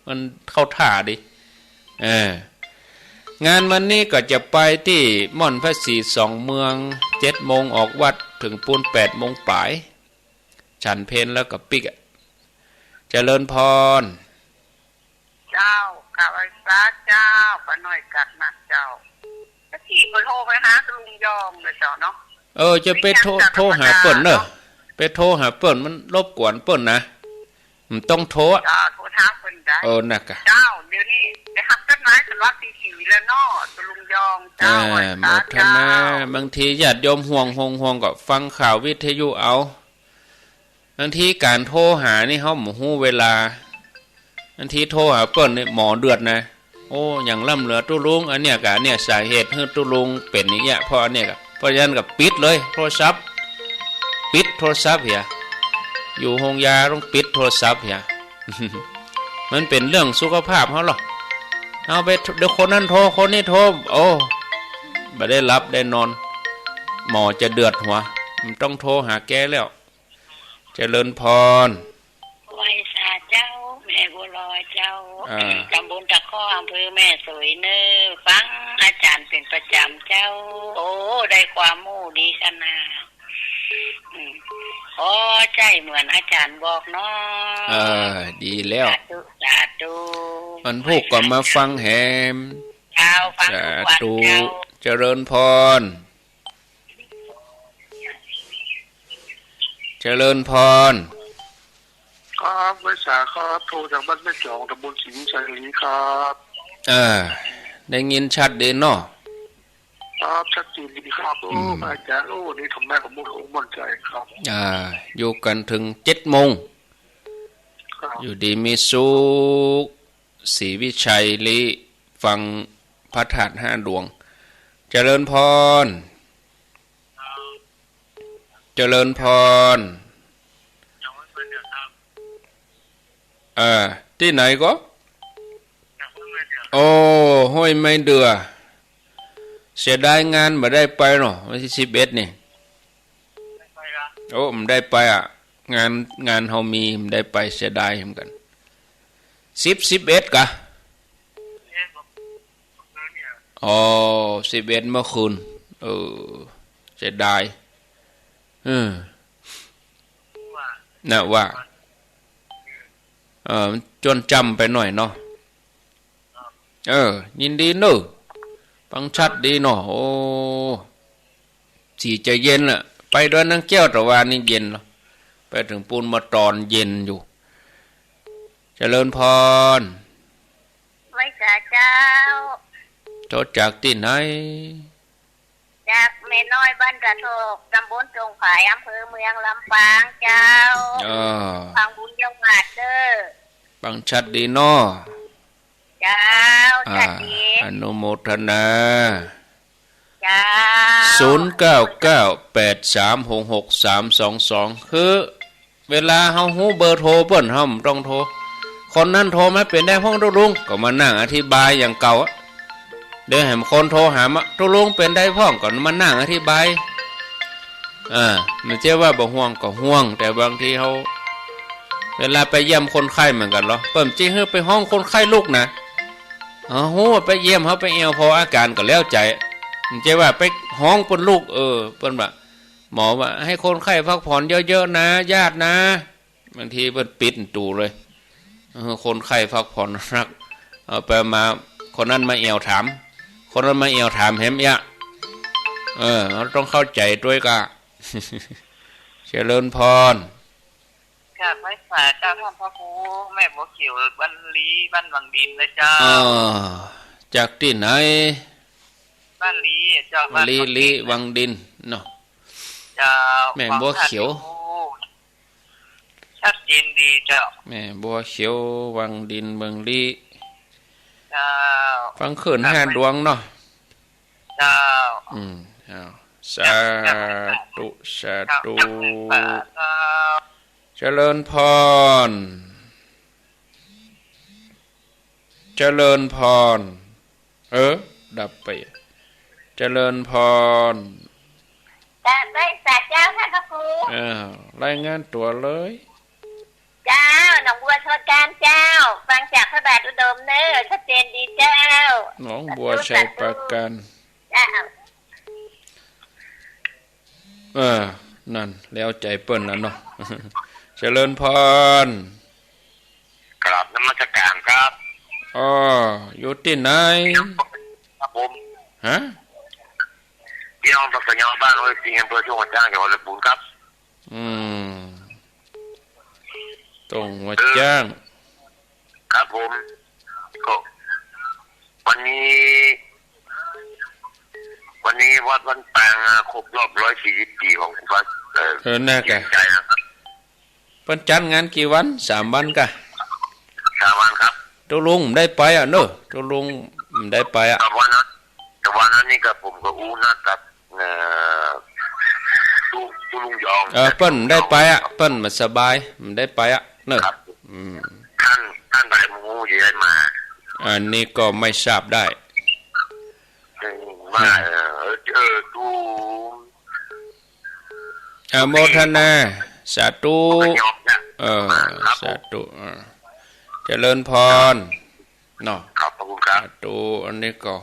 มันเข้าท่าดิงานวันนี้ก็จะไปที่ม่อนพระศรี2 เมือง7 โมงออกวัดถึงปูน8 โมงปลายฉันเพลแล้วก็ปิกเจริญพรเจ้ากับไอ้ซาเจ้าป้าหน่อยกัดนะเจ้าถ้าที่ไปโทรไปหาลุงยอมเลยเจ้าเนาะจะไปโทรหาเปิ้นเนอะไปโทรหาเปิ้นมันรบกวนเปิ้นนะมันต้องโทรโทรถามเปิ้นได้นักเจ้าเดี๋ยวนี้ได้ฮักกัน ท้ายกันวักที่สี่แล้วเนาะตะลุงยองเจ้าหมดทนาบางทีญาติโยมห่วงก็ฟังข่าววิทยุเอาบางทีการโทรหานี่เขาหมู่ฮู้เวลาบางทีโทรหาเปิ้นนี่หมอเดือดนะโอ้อย่างล่ำเหลือตุลุงอันเนี้ยกะเนี่ยสาเหตุให้ตุลุงเป็นอย่างเงี้ยเพราะอันเนี้ยกะเพราะฉะนั้นกับปิดเลยโทรศัพท์ปิดโทรศัพท์เหียอยู่โรงยาต้องปิดโทรศัพท์เหีย มันเป็นเรื่องสุขภาพเขาหรอเอาไปเดี๋ยวคนนั้นโทรคนนี้โทรโอ้ไม่ได้รับได้นอนหมอจะเดือดหัวมันต้องโทรหาแกแล้วเจริญพรไวสาเจ้าแม่บัวลอยเจ้าตำบลตะข้ออำเภอแม่สวยเนื้อฟังอาจารย์เป็นประจำเจ้าโอ้ได้ความมู่ดีขนาดใจเหมือนอาจารย์บอกเนาะดีแล้วสาธุมันพูกก็มาฟังแหมสาธุเจริญพรเจริญพรครับไว้สาครับโทรจากบ้านแม่จองตำบลศรีวิชัยนี้ครับได้ยินชัดเด่นเนาะครับชัดเจนดีครับอาจารย์นี่ทำแม่ผมมั่นใจครับอยู่กันถึง7 โมงอยู่ดีมีสุขศรีวิชัยลิฟังพระธาตุ5 ดวงเจริญพรเจริญพรที่ไหนก็โอ้ห้วยไม่เดือเสียดายงานไม่ได้ไปเนาะวันที่11นี่โอ้มันได้ไปงานเฮามีมันได้ไปเสียดายเหมือนกัน11กะอ๋อ11เมื่อคืนเสียดายน่ะว่าจนจำไปหน่อยเนาะยินดีเนอะฟังชัดดีเนาะโอ้สีจะเย็นล่ะไปด้วยนังแก้วตะวันนี่เย็นแล้วไปถึงปูนมาตอนเย็นอยู่เจริญพรไว้จ้าเจ้าโทษจากที่ไหนจากแม่น้อยบ้านกระโทกตำบลจงฝายอำเภอเมืองลำปางเจ้าฟังบุญยังหวัดเด้อฟังชัดดีเนาะเจ้าชัดดีอนุโมทนาเจ้า0998366322คือเวลาเฮาฮู้เบอร์โทรเปิ้นเฮาต้องโทรคนนั้นโทรมาเป็นได้ห้องตุลุงก็มานั่งอธิบายอย่างเก่าเดี๋ยวให้คนโทรหามาตุลุงเป็นได้พ่องก่อนมานั่งอธิบายมันเชื่อว่าบ่ห่วงก็ห่วงแต่บางทีเฮาเวลาไปเยี่ยมคนไข้เหมือนกันเหรอเปิ้นจริงเฮาไปห้องคนไข้ลูกนะฮู้ว่าไปเยี่ยมเฮาไปเอวพออาการก็แล้วใจมันเชื่อว่าไปห้องเปิ้นลูกเปิ้นว่าหมอว่าให้คนไข้พักผ่อนเยอะๆนะญาตินะบางทีเปิ้นปิดตูเลยคนไข้พักผ่อนรักเอาไปมาคนนั้นมาเอวถามคนนั้นมาเอวถามเห็นยะเราต้องเข้าใจด้วยกะ เจริญพรจากไม้สาเจ้าท่านพระครูแม่บัวเขียวบ้านลีบ้านวังดินนะเจ้าจากที่ไหนบ้านลีเจ้าบ้านลีวังดินเนาะเจ้าแม่บัวเขียวชัดเจนดีเจ้าแม่บัวเขียววังดินเมืองลีเจ้าฟังเขื่อน5 ดวงเนาะเจ้าสาธุสาธุเจริญพรเจริญพรดับไปเจริญพรจะได้สัตว์เจ้าท่านพระครูรายงานตัวเลยเจ้าหนองบัวชดการเจ้าฟังจากพระบาทอุดมเนื้อชัดเจนดีเจ้าหนองบัวชัยประกันเจ้านั่นแล้วใจเปิ้นแล้วเนาะเจริญพรกราบนมัสการครับอยู่ที่ไหนครับผมฮะพี่น้องตักสัญญาบ้านไว้ปีอำเภอช่วงจ้างจังหวัดลำพูนครับตรงวัดจ้างครับผมก็ วันนี้วัดวันแปลงครบรอบ140 ปีของวัดน่าแกใจนะครับเปิ้นจัดงานกี่วัน3 วันกะ3 วันครับตัวลุงได้ไปอ่ะเนอะตัวลุงได้ไปอ่ะแต่วันนั้นนี่กับผมกับอูนัดกับตูลุงยองเปิ้นได้ไปอ่ะเปิ้นมันสบายมันได้ไปอ่ะเนอะท่านได้มูอยู่ได้มาอันนี้ก็ไม่ทราบได้มาโมทนาสาธุสาธุเจริญพรเนาะครับขอบคุณครับสาธุอันนี้ก็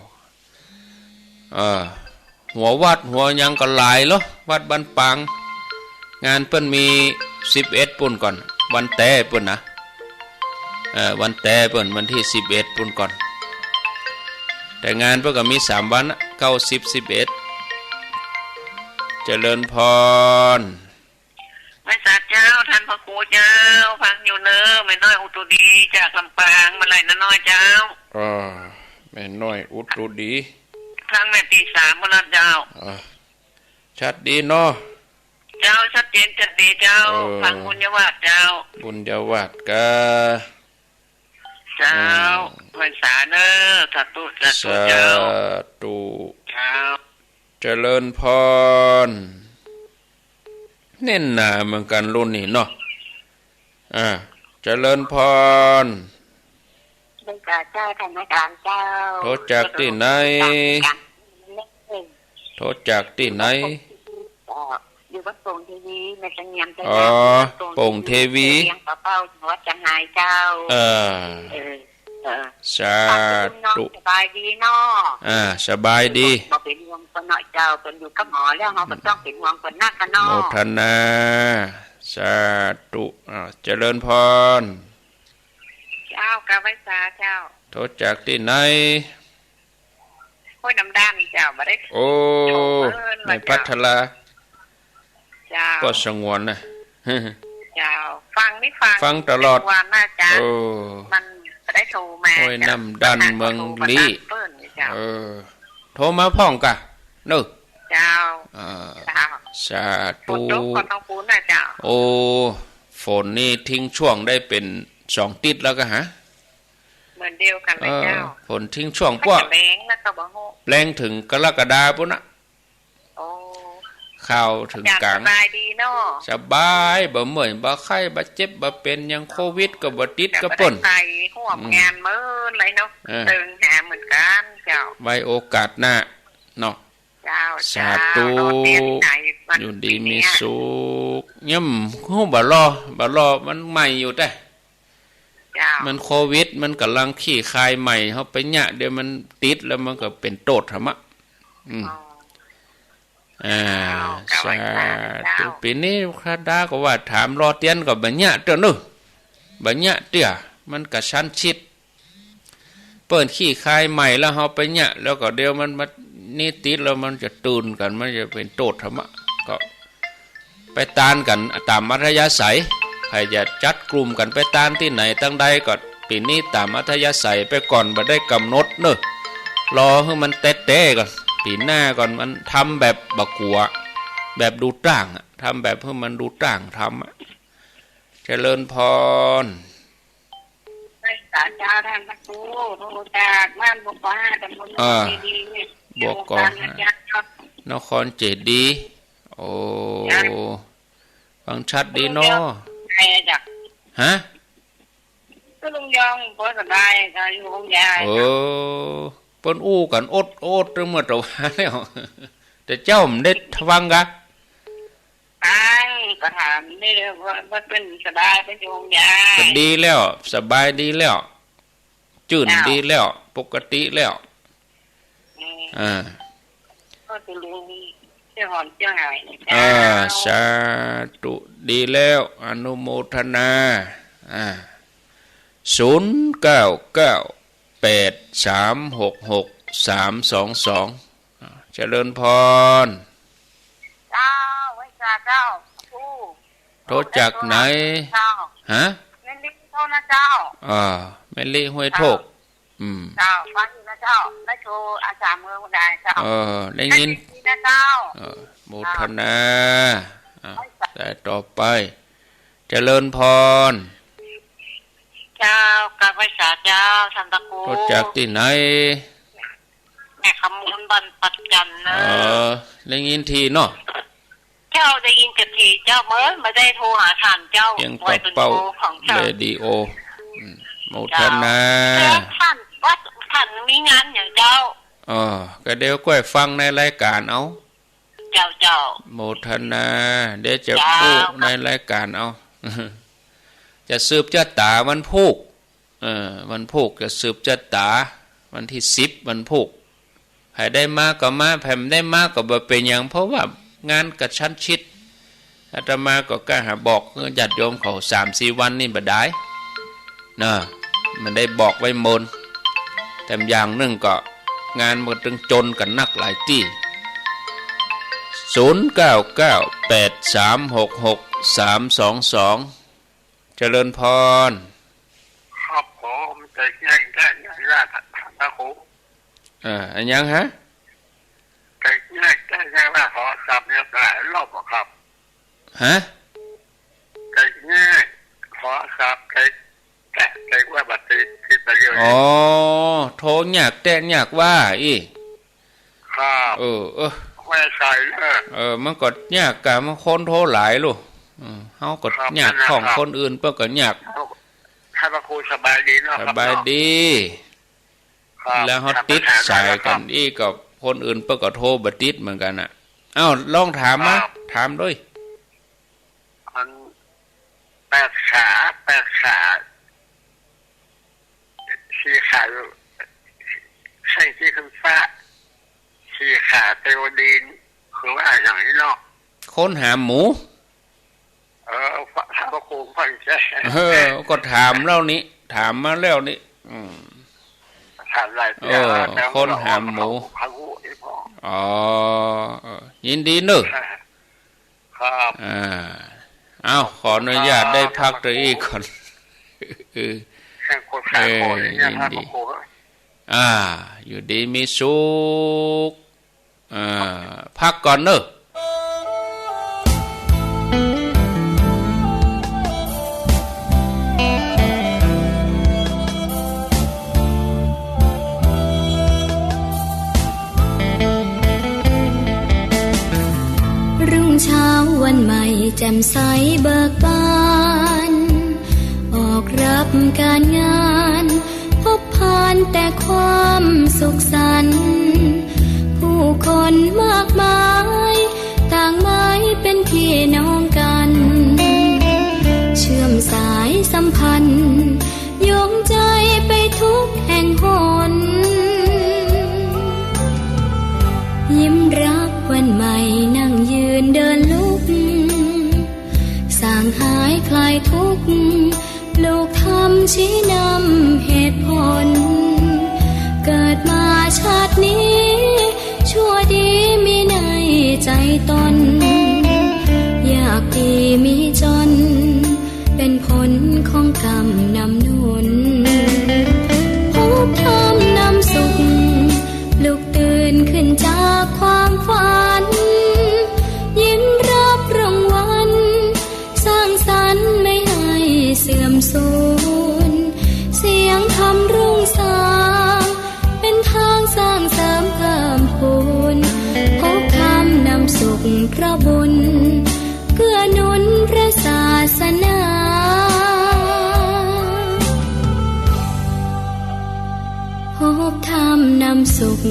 หัววัดหัวยังก็หลายเหรอวัดบ้านปางงานเปิ้นมี11ปุ่นก่อนวันแต่ปุ่นนะวันแต่เปิ้นวันที่11ปุ่นก่อนแต่งานเพิ่นก็มี3 วันนะ9 10 11เจริญพรไม่ทราบเจ้าท่านพระครูเจ้าฟังอยู่เนอะแม่น้อยอุตุดีจากลำปางมาไหลน้อยเจ้าแม่น้อยอุตุดีทางแม่ตี3มาแล้วเจ้าชัดดีเนาะเจ้าชัดเจนจัดดีเจ้าฟังบุญยวาดเจ้าบุญยวาดกะเจ้าภาษาเนอสาธุเจ้าตุเจ้าเจริญพรเน้นหนาเหมือนกันรุ่นนี้เนาะเจริญพรเป็นกาเจ้าธรรมการเจ้าโทษจากที่ไหนโทษจากที่ไหนอยู่วัดโป่งเทวีแม่สังเงียมเจ้าโป่งเทวีเลี้ยงเป้าวัดจังหายเจ้าสาธุสบายดีเนาะสบายดีบอกเป็นห่วงคนหน่อยเจ้าเป็นอยู่กับหมอแล้วเขาก็ต้องเป็นห่วงคนนักกันเนาะโมทนาสาธุเจริญพรเจ้ากาไว้สาเจ้าโทษจากที่ไหนห้วยน้ำด้านเจ้าบ่ได้โอ้ในพัทลาเจ้าก็สงวนนะเจ้าฟังตลอดวันน่าจ้ามันได้โทรมาห้วยน้ำดันเมืองลี้โทรมาพ่องกะนึกเจ้าสาธุโอ้ฝนนี่ทิ้งช่วงได้เป็น2 ติดแล้วก็ฮะเหมือนเดียวกันเลยเจ้าฝนทิ้งช่วงพวกแรงแล้วก็บ่ฮู้แรงถึงกรกฎาปุ่นน่ะข้าวถึงกลางสบายดีเนาะสบายบ่เมื่อยบ่ไข้บ่เจ็บบ่เป็นยังโควิดก็บ่ติดก็ป่นใส่ห่วงงานมื้อไรเนาะตึงหาเหมือนกันเจ้าไว้โอกาสหน้าเนาะเจ้าสาธุอยู่ดีมีสุขย่ำฮู้บ่รอมันใหม่อยู่แต่มันโควิดมันกำลังขี้คายใหม่เฮาไปยะเดี๋ยวมันติดแล้วมันก็เป็นโตดหั่นมะสาธุปีนี้คาดาก็ว่าถามรอเตียนก็บัญญัติเด้อเนอะบัญญัติเตี้ยมันก็ชั้นชิดเปิ้นขี้คายใหม่แล้วเฮาไปเนี่ยแล้วก็เดี๋ยวมันนี่ติดแล้วมันจะตื่นกันมันจะเป็นโตดธรรมะก็ไปตานกันตามมัธยศัยใครจะจัดกลุ่มกันไปตานที่ไหนตั้งใดก็ปีนี้ตามมัธยศัยไปก่อนบ่ได้กำหนดเนอะรอให้มันเตะๆก่อนปีหน้าก่อนมันทำแบบบักกัวแบบดูต่างทำแบบเพื่อมันดูต่างทำเจริญพรสาเจ้าท่านพระครูโทษจากบ้านบกว่าตำบลดีบกก่นครเจดีโอ้ฟังชัดดีเนาะฮะก็ลุงยองพอสบายก็อยู่ลุงยายเปิ้นอู้กันอดเมื่อตะวันแล้วแต่เจ้ามันได้ฟังกะก็ถามได้เลยว่าเป็นสบายเป็นลุงยายดีแล้วสบายดีแล้วจื่นดีแล้วปกติแล้วก็จะลุงเจ้าหอนเจ้าหายสาธุดีแล้วอนุโมทนา09983666322เจริญพรเจ้าไว้เจ้าโทษจากไหนฮะแม่ลิโทษนะเจ้าแม่ลิห้วยโทก เจ้าฟังอยู่นะเจ้าได้โทรอาจารย์เมืองคนใดเจ้าได้ยินนะเจ้าโมทนาแต่ต่อไปเจริญพรเจ้าการไฟษาเจ้าสันตะโกรู้จักที่ไหนแม่คำมูลบันปัจจันนะได้ยินทีเนาะเจ้าได้ยินกับทีเจ้าเมื่อมาได้โทรหาท่านเจ้ายังกระเป๋าเรดิโอโมทนาท่านว่าท่านมีงานอย่างเจ้าก็เดี๋ยวก็ให้ฟังในรายการเอาเจ้าโมทนาเดี๋ยวจะพูดในรายการเอาจะสืบจะตาวันพุกวันพุกจะสืบจะตาวันที่10วันพุกใครได้มากก็มาแผ่มได้มากก็บ่เป็นอย่างเพราะว่างานกระชั้นชิดอาตมาก็กล้าหาบอกญาติโยมเขา3-4 วันนี่บ่ได้นะมันได้บอกไว้มนแต่อย่างหนึ่งก็งานมันตึงจนกันนักหลายที่0998366322เจริญพรครับผมจะแย่งราชพระครูอันยังฮะจะแย่งว่าขอจับเนี่ยหลายรอบครับฮะจะแย่งขอจับแต่ว่าบัตรที่ไปเรียนโทรยากแต่ยากว่าครับไม่ใช่มันก็ยากกะมันคนโทรหลายลูกเฮาก็ยากของคนอื่นเปิ้นก็ยากให้พระครูสบายดีเนาะสบายดีแล้วเฮาติดสายกันอีกกับคนอื่นเปิ้นก็โทรบ่ติดเหมือนกันน่ะลองถามมาถามด้วยมัน8 ขา4 ขาใช่ที่ขึ้นฟ้า4 ขาเทวดินคือว่าอย่างนี้เนาะค้นหาหมูถามพระครูฟังใช่ก็ถามแล้วนี้ถามมาแล้วนี่ถามอะไรค้นหาหมูยินดีเนอะครับขออนุญาตได้พักตัวอีกก่อนยินดีอยู่ดีมีสุขพักก่อนเนอะรุ่งเช้าวันใหม่แจ่มใสเบิกบานออกรับการงานพบผ่านแต่ความสุขสันต์ผู้คนมากมายต่างหมายเป็นพี่น้องกันเชื่อมสายสัมพันธ์โยงใจไปทุกแห่งหนยิ้มรับวันใหม่นั่งยืนเดินลุกสร้างหายคลายทุกข์ลูกทำชี้นำเหตุผลเกิดมาชาตินี้ชั่วดีมีในใจตนอยากดีมีจนเป็นผลของกรรมนำหนุนพบธรรมนำสุขลุกตื่นขึ้นจากความฝันยิ้มรับรางวัลสร้างสรรค์ไม่ให้เสื่อมสูญเสียงธรรมรุ่งสางเป็นทางสร้างเสริมเพิ่มพูนพบธรรมนำสุขพระบุญเกื้อหนุนพระศาสนาพบธรรมนำสุข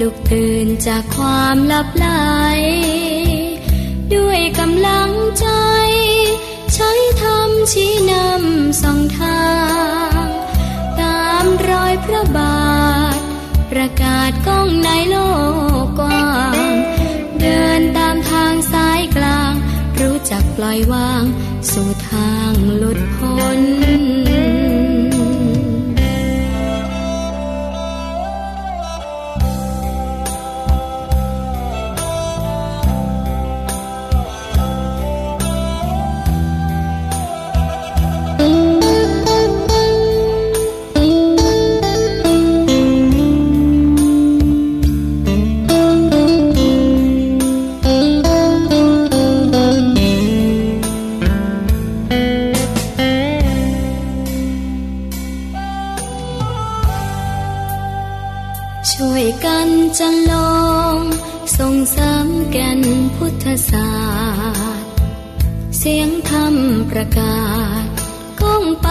ลุกตื่นจากความหลับไหลด้วยกำลังใจใช้ธรรมชี้นำส่องทางตามรอยพระบาทประกาศก้องในโลกกว้างเดินตามทางสายกลางรู้จักปล่อยวางสู่ทางหลุดพ้น ลงส่งเสริมแก่นพุทธศาสตร์เสียงธรรมประกาศก้องไป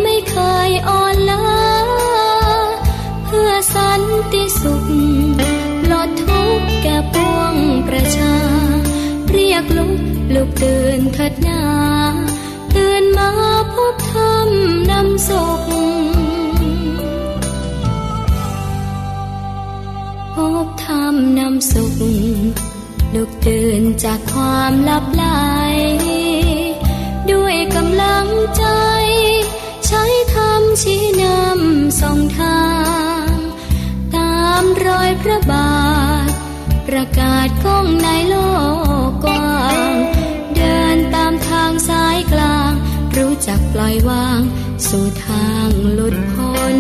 ไม่เคยอ่อนล้าเพื่อสันติสุขลดทุกข์แก่ปวงประชาเรียกลุกตื่นเถิดนาตื่นมาพบธรรมนำสุขพบธรรมนำสุขลุกตื่นจากความลับไหลด้วยกำลังใจใช้ธรรมชี้นำส่องทางตามรอยพระบาทประกาศก้องในโลกกว้างเดินตามทางสายกลางรู้จักปล่อยวางสู่ทางหลุดพ้น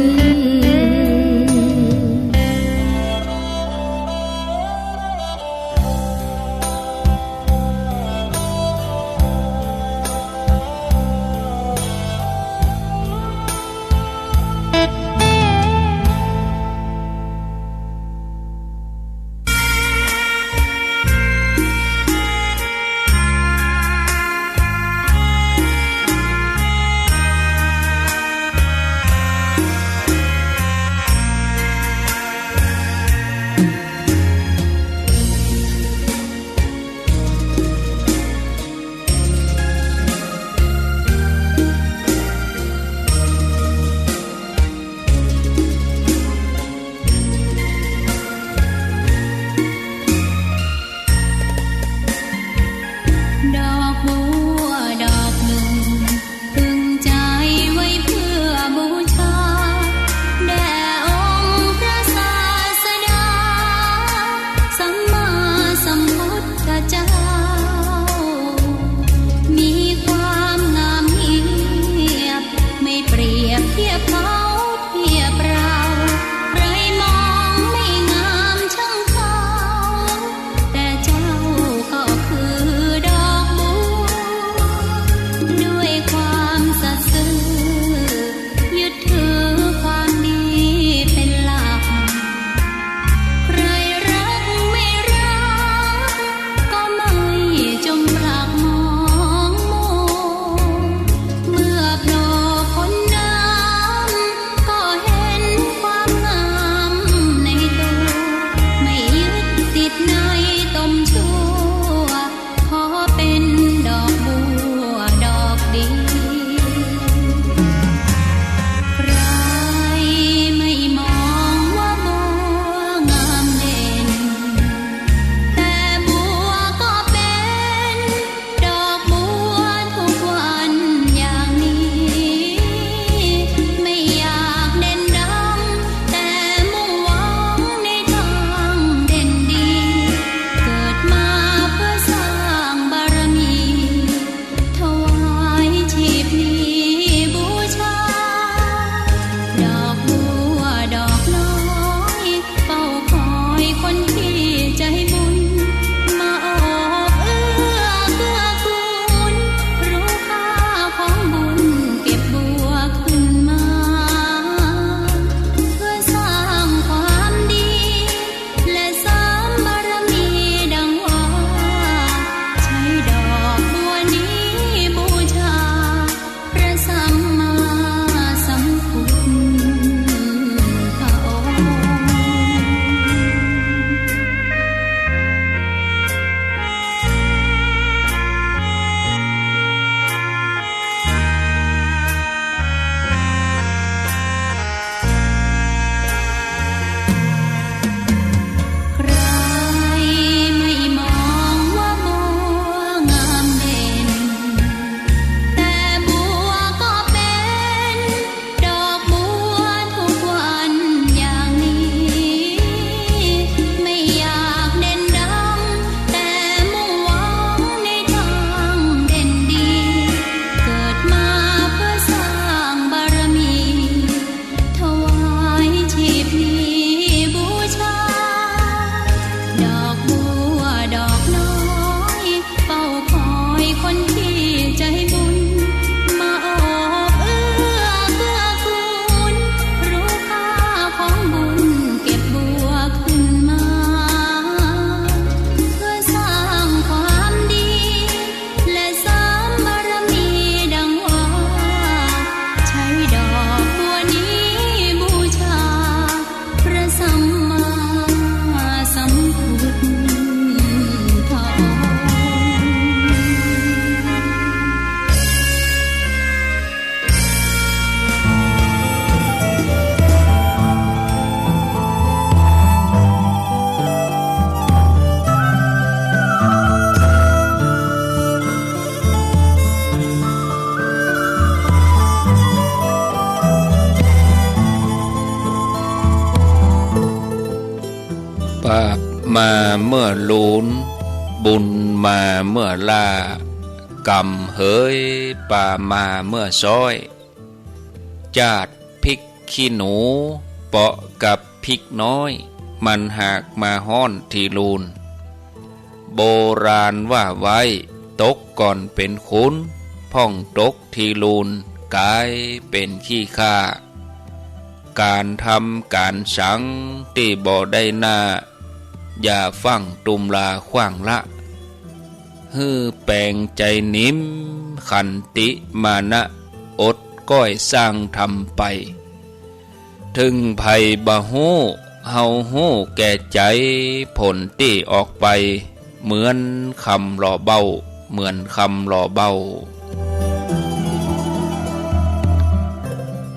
บาปมาเมื่อลูนบุญมาเมื่อล่ากรรมเฮยป่ามาเมื่อซ้อยจาดพริกขี้หนูเปาะกับพริกน้อยมันหากมาฮ้อนทีลูนโบราณว่าไว้ตกก่อนเป็นขุนพ่องตกทีลูนกลายเป็นขี้ข้าการทำการสังที่บ่ได้หน้าอย่าฟังตุมลาขว้างละฮือแปลงใจนิ่มขันติมานะอดก้อยสร้างทำไปถึงภัยบ่ฮู้เฮาฮู้แก่ใจผลที่ออกไปเหมือนคำหล่อเบ้าเหมือนคำหล่อเบ้า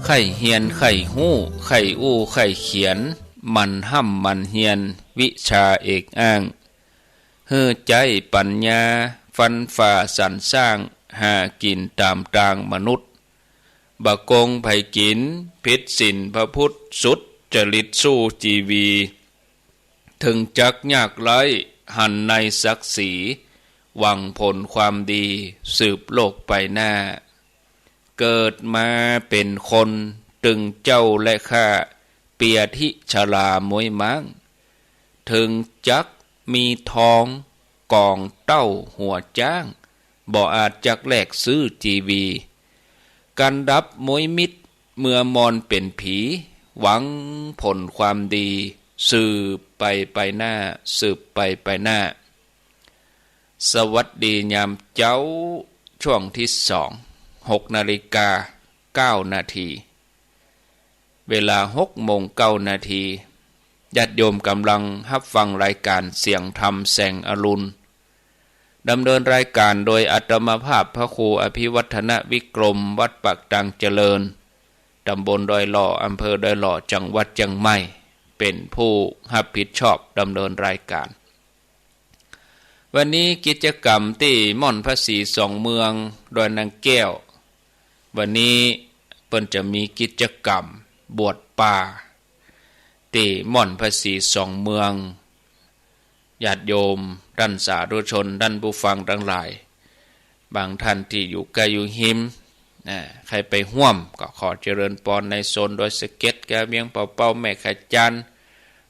ไข่เฮียนไข่ฮู้ไข่อู้ไข่เขียนมันห้ำมันเฮียนวิชาเอกอ้างเฮือใจปัญญาฟันฝ่าสรรสร้างหากินตามตางมนุษย์บะกงไผกินพิษสินพระพุทธสุดจริตสู้จีวีถึงจักยากไร้หันในศักดิ์ศรีหวังผลความดีสืบโลกไปหน้าเกิดมาเป็นคนตึงเจ้าและข้าเปียทิชลามวยมังถึงจักมีทองกองเต้าหัวจ้างบ่อาจจักแลกซื้อจีวีกันดับมวยมิตรเมื่อมอนเป็นผีหวังผลความดีสืบไปหน้าสืบไปหน้าสวัสดียามเจ้าช่วงที่6:09 เวลา6:09 ญาติโยมกำลังรับฟังรายการเสียงธรรมแสงอรุณดำเนินรายการโดยอาตมาภาพพระครูอภิวัฒนวิกรมวัดปักตังเจริญตำบลดอยหล่ออำเภอดอยหล่อจังหวัดเชียงใหม่เป็นผู้รับผิดชอบดำเนินรายการวันนี้กิจกรรมที่ม่อนพระศรีสองเมืองดอยนางแก้ววันนี้เปิ้นจะมีกิจกรรมบวชป่าที่ม่อนพระศรีสองเมืองญาติโยมท่านสาธุชนท่านผู้ฟังทั้งหลายบางท่านที่อยู่ไกลอยู่หิมใครไปห่วมก็ขอเจริญพรในโซนโดยสเก็ตแกเมียงเป่าแม่ขจัน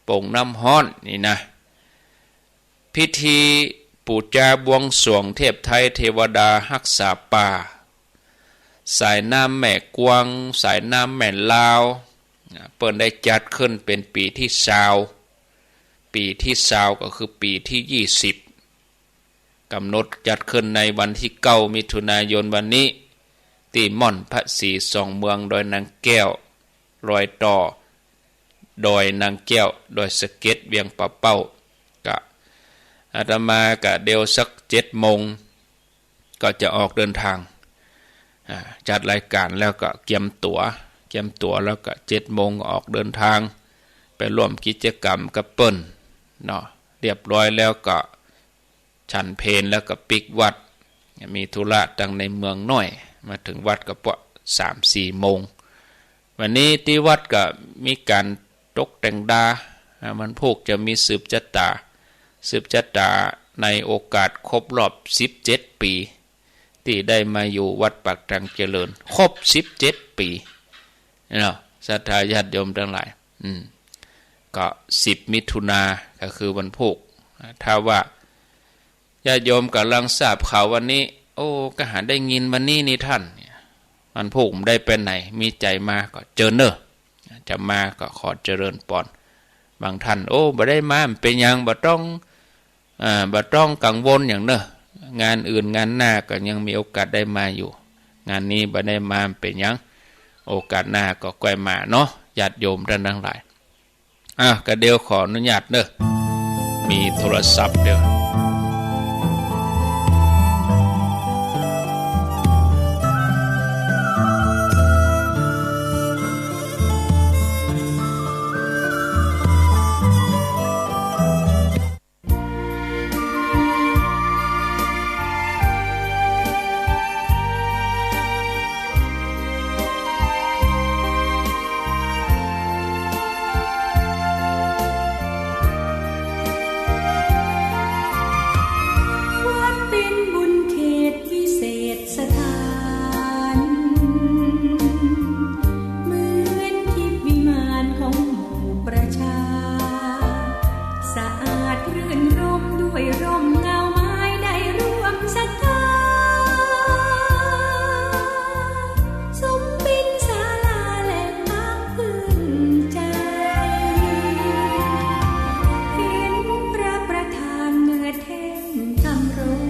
โป่งน้ำฮ้อนนี่นะพิธีปูจาบวงสรวงเทพไทยเทวดารักษาป่าสายน้ำแม่กวางสายน้ำแม่ลาวเปิดได้จัดขึ้นเป็นปีที่20ปีที่20ก็คือปีที่20กำหนดจัดขึ้นในวันที่9 มิถุนายนวันนี้ที่ม่อนพระศรีสองเมืองดอยนางแก้วรอยต่อดอยนางแก้วดอยสะเก็ดเวียงป่าเป้ากะอาตมากะเดียวสัก7:00 นก็จะออกเดินทางจัดรายการแล้วก็เตรียมตั๋วแล้วก็7:00 นออกเดินทางไปร่วมกิจกรรมกับเปิ้นเนาะเรียบร้อยแล้วก็ฉันเพลแล้วก็ปิกวัดมีธุระตั้งในเมืองน้อยมาถึงวัดก็ปะ 3-4 โมงวันนี้ที่วัดก็มีการตกแต่งดามันพวกจะมีสืบชะตาในโอกาสครบรอบ17 ปีที่ได้มาอยู่วัดปักตังเจริญครบ17 ปีเนาะศรัทธาญาติโยมทั้งหลายก็10 มิถุนาก็คือวันพุธถ้าว่าญาติโยมกำลังทราบข่าววันนี้โอ้ก็หาได้ยินวันนี้นี่ท่านวันพุธได้ไปไหนมีใจมาก็เจอเนอะจะมาก็ขอเจริญปอนบางท่านโอ้บ่ได้มาเป็นยังบ่ต้องกังวลอย่างเนอะงานอื่นงานหน้าก็ยังมีโอกาสได้มาอยู่งานนี้บ่ได้มาเป็นยังโอกาสหน้าก็ค่อยมาเนาะญาติโยมท่านทั้งหลายก็เดี๋ยวขออนุญาตเนอะมีโทรศัพท์เดี๋ยว รื่นรมด้วยร่มเงาไม้ได้ร่วมศรัทธาสมเป็นศาลาแหล่งพักพึ่งใจเห็นพระประธานเนื้อแท่งทำรง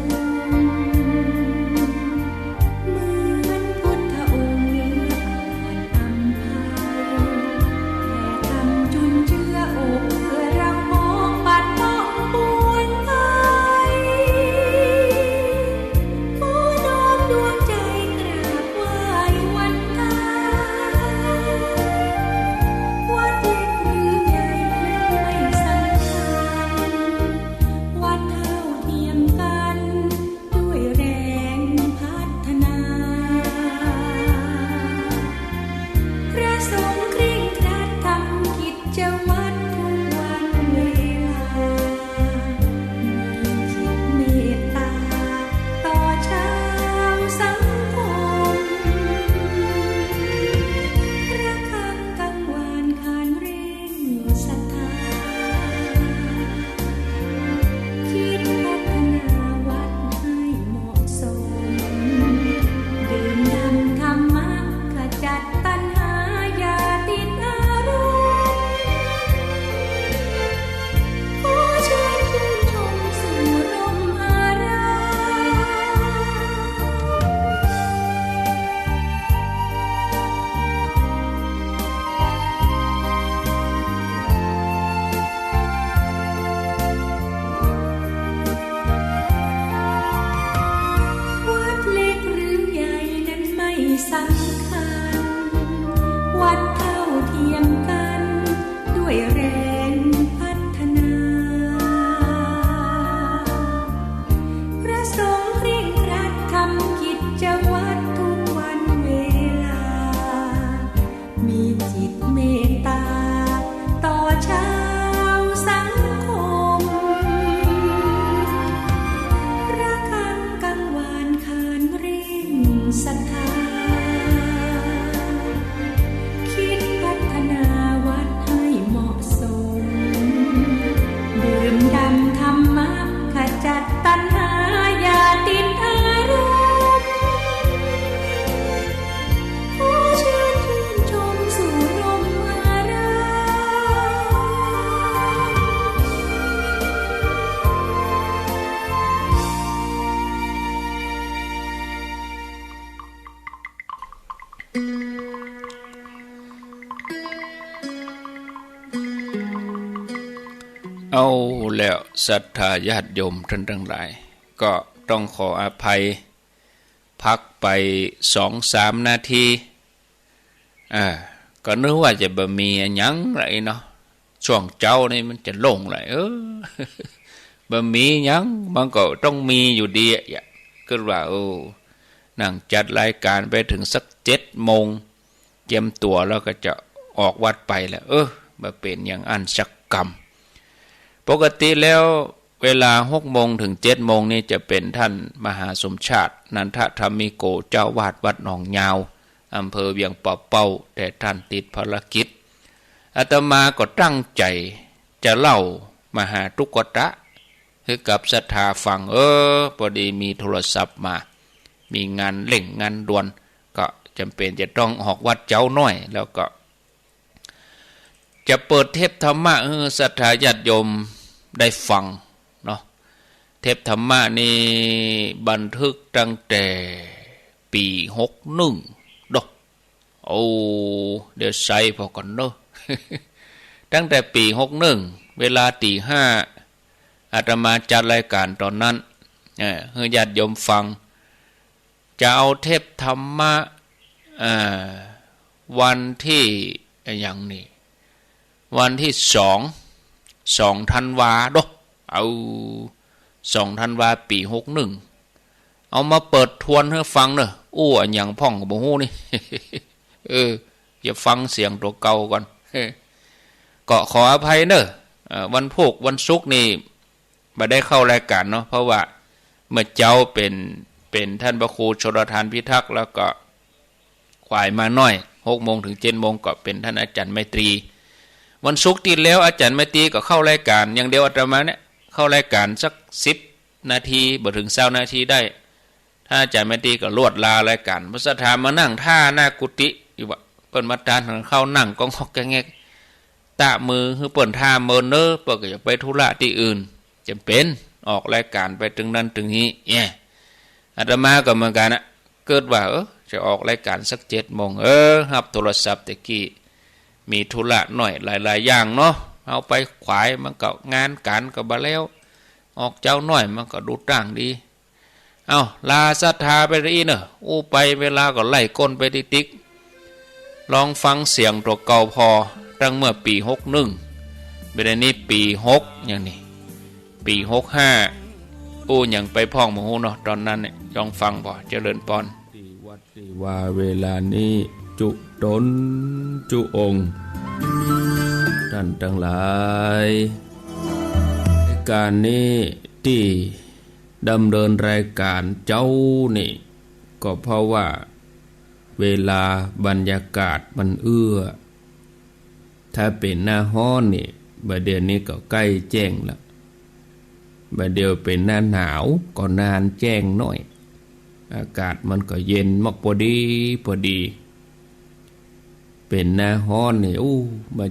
เหมือนพุทธองค์เนื้ออ่อนอำไพแต่ทำจุนเจือโอบเพื่อเรามองปัดป้องปวงไทยผู้น้อมดวงใจกราบไหว้วันตาวัดเล็กหรือใหญ่ไม่สำคัญวัดเท่าเทียมกันด้วยแรงพัฒนาพระสงฆ์เคร่งครัดทำกิจวัตรทุกวันเวลามีจิตเมตตาต่อชาวสังคมระฆังกังวานขานเร่งศรัทธาคิดพัฒนาวัดให้เหมาะสมดื่มด่ำธรรมะขจัดตัณหาอย่าติดอารมณ์ขอเชิญชื่นชมสู่ร่มอารามวัดเล็กหรือใหญ่นั้นไม่สำคัญวัดเท่าเทียมกันด้วยแรงพัฒนาพระสงฆ์เคร่งครัดทำกิจวัตรทุกวันเวลามีจิตเมตตาต่อชาวสังคมระฆังกังวานขานเร่งศรัทธาคิดพัฒนาวัดให้เหมาะสมดื่มด่ำธรรมะขจัดตัณหาอย่าติดอารมณ์ขอเชิญชื่นชมสู่ร่มอารามเอาแล้วศรัทธาญาติโยมท่านทั้งหลายก็ต้องขออภัยพักไป 2-3 นาทีก็นึกว่าจะบ่มีหยังไรเนาะช่วงเจ้านี่มันจะลงไรบ่มีหยังมันก็ต้องมีอยู่ดีก็ว่านั่งจัดรายการไปถึงสัก7 โมงเตรียมตัวแล้วก็จะออกวัดไปแล้วมาเป็นอย่างอันสักกรรมปกติแล้วเวลา6 โมงถึง7 โมงนี่จะเป็นท่านมหาสมชาตินันทธรรมิโกเจ้าวาดวัดหนองยาวอำเภอเวียงป่าเป้าแต่ท่านติดภารกิจอาตมาก็ตั้งใจจะเล่ามหาทุกขะให้กับศรัทธาฟังพอดีมีโทรศัพท์มามีงานเร่งงานด่วนก็จำเป็นจะต้องออกวัดเจ้าน้อยแล้วก็จะเปิดเทปธรรมะศรัทธาญาติโยมได้ฟังเนาะเทปธรรมะนี่บันทึกตั้งแต่ปี61ดอกเดี๋ยวใส่พอก่อนเนาะ ตั้งแต่ปี61เวลา 5:00อาตมาจัดรายการตอนนั้นให้ญาติโยมฟังจะเอาเทปธรรมะวันที่อย่างนี้วันที่2 ธันวาดอก2 ธันวาปี61เอามาเปิดทวนให้ฟังเนอะอันอย่างพ่องบ่ฮู้นี่ อย่าฟังเสียงตัวเก่าก่อนก็ขออภัยเนอะวันพุธวันศุกร์นี่บ่ได้เข้ารายการเนาะเพราะว่าเมื่อเจ้าเป็นท่านพระครูชลทานพิทักษ์แล้วก็ควายมาน้อย 6 โมงถึง 7 โมงก็เป็นท่านอาจารย์ไมตรีวันศุกร์ที่แล้วอาจารย์ไมตรีก็เข้ารายการอย่างเดียวอาตมาเนี่ย เข้ารายการสัก10 นาทีบ่ถึง20 นาทีได้ถ้าอาจารย์ไม่ตีก็ลวดลารายการพระสถานมานั่งท่าหน้ากุฏิอยู่ว่าเปิ้นมาทานเข้านั่งกองฮอกแงกตะมือคือเปิ้นท่าเมินเนอเปิ้นก็จะไปธุระที่อื่นจำเป็นออกรายการไปถึงนั้นถึงนี้อาตมาก็เหมือนกันนะเกิดว่าจะออกรายการสัก7 โมงรับโทรศัพท์ตะกี้มีธุระหน่อยหลายๆอย่างเนาะเอาไปขวายมันก็งานการก็บ่แล้วออกเจ้าหน่อยมันก็ดูต่างดีเอาลาศรัทธาไปอีเนอะไปเวลาก็ไล่ก้นไปติ๊กลองฟังเสียงตัวเก่าพอตั้งเมื่อปี61เดี๋ยวนี้ปี6อย่างนี้ปี65อย่างไปพ่องหมูเนาะตอนนั้นเนี่ยลองฟังบ่เจริญปอนที่วัดที่ว่าเวลานี้จุตนจุองค์ท่านทั้งหลายการนี้ที่ดำเนินรายการเจ้านี่ก็เพราะว่าเวลาบรรยากาศมันเอื้อถ้าเป็นหน้าฮ้อนนี่บัดเดี๋ยวนี้ก็ใกล้แจ้งแล้วบัดเดี๋ยวเป็นหน้าหนาวก็นานแจ้งหน่อยอากาศมันก็เย็นมากพอดีเป็นหน้าฮ้อนนี่บัด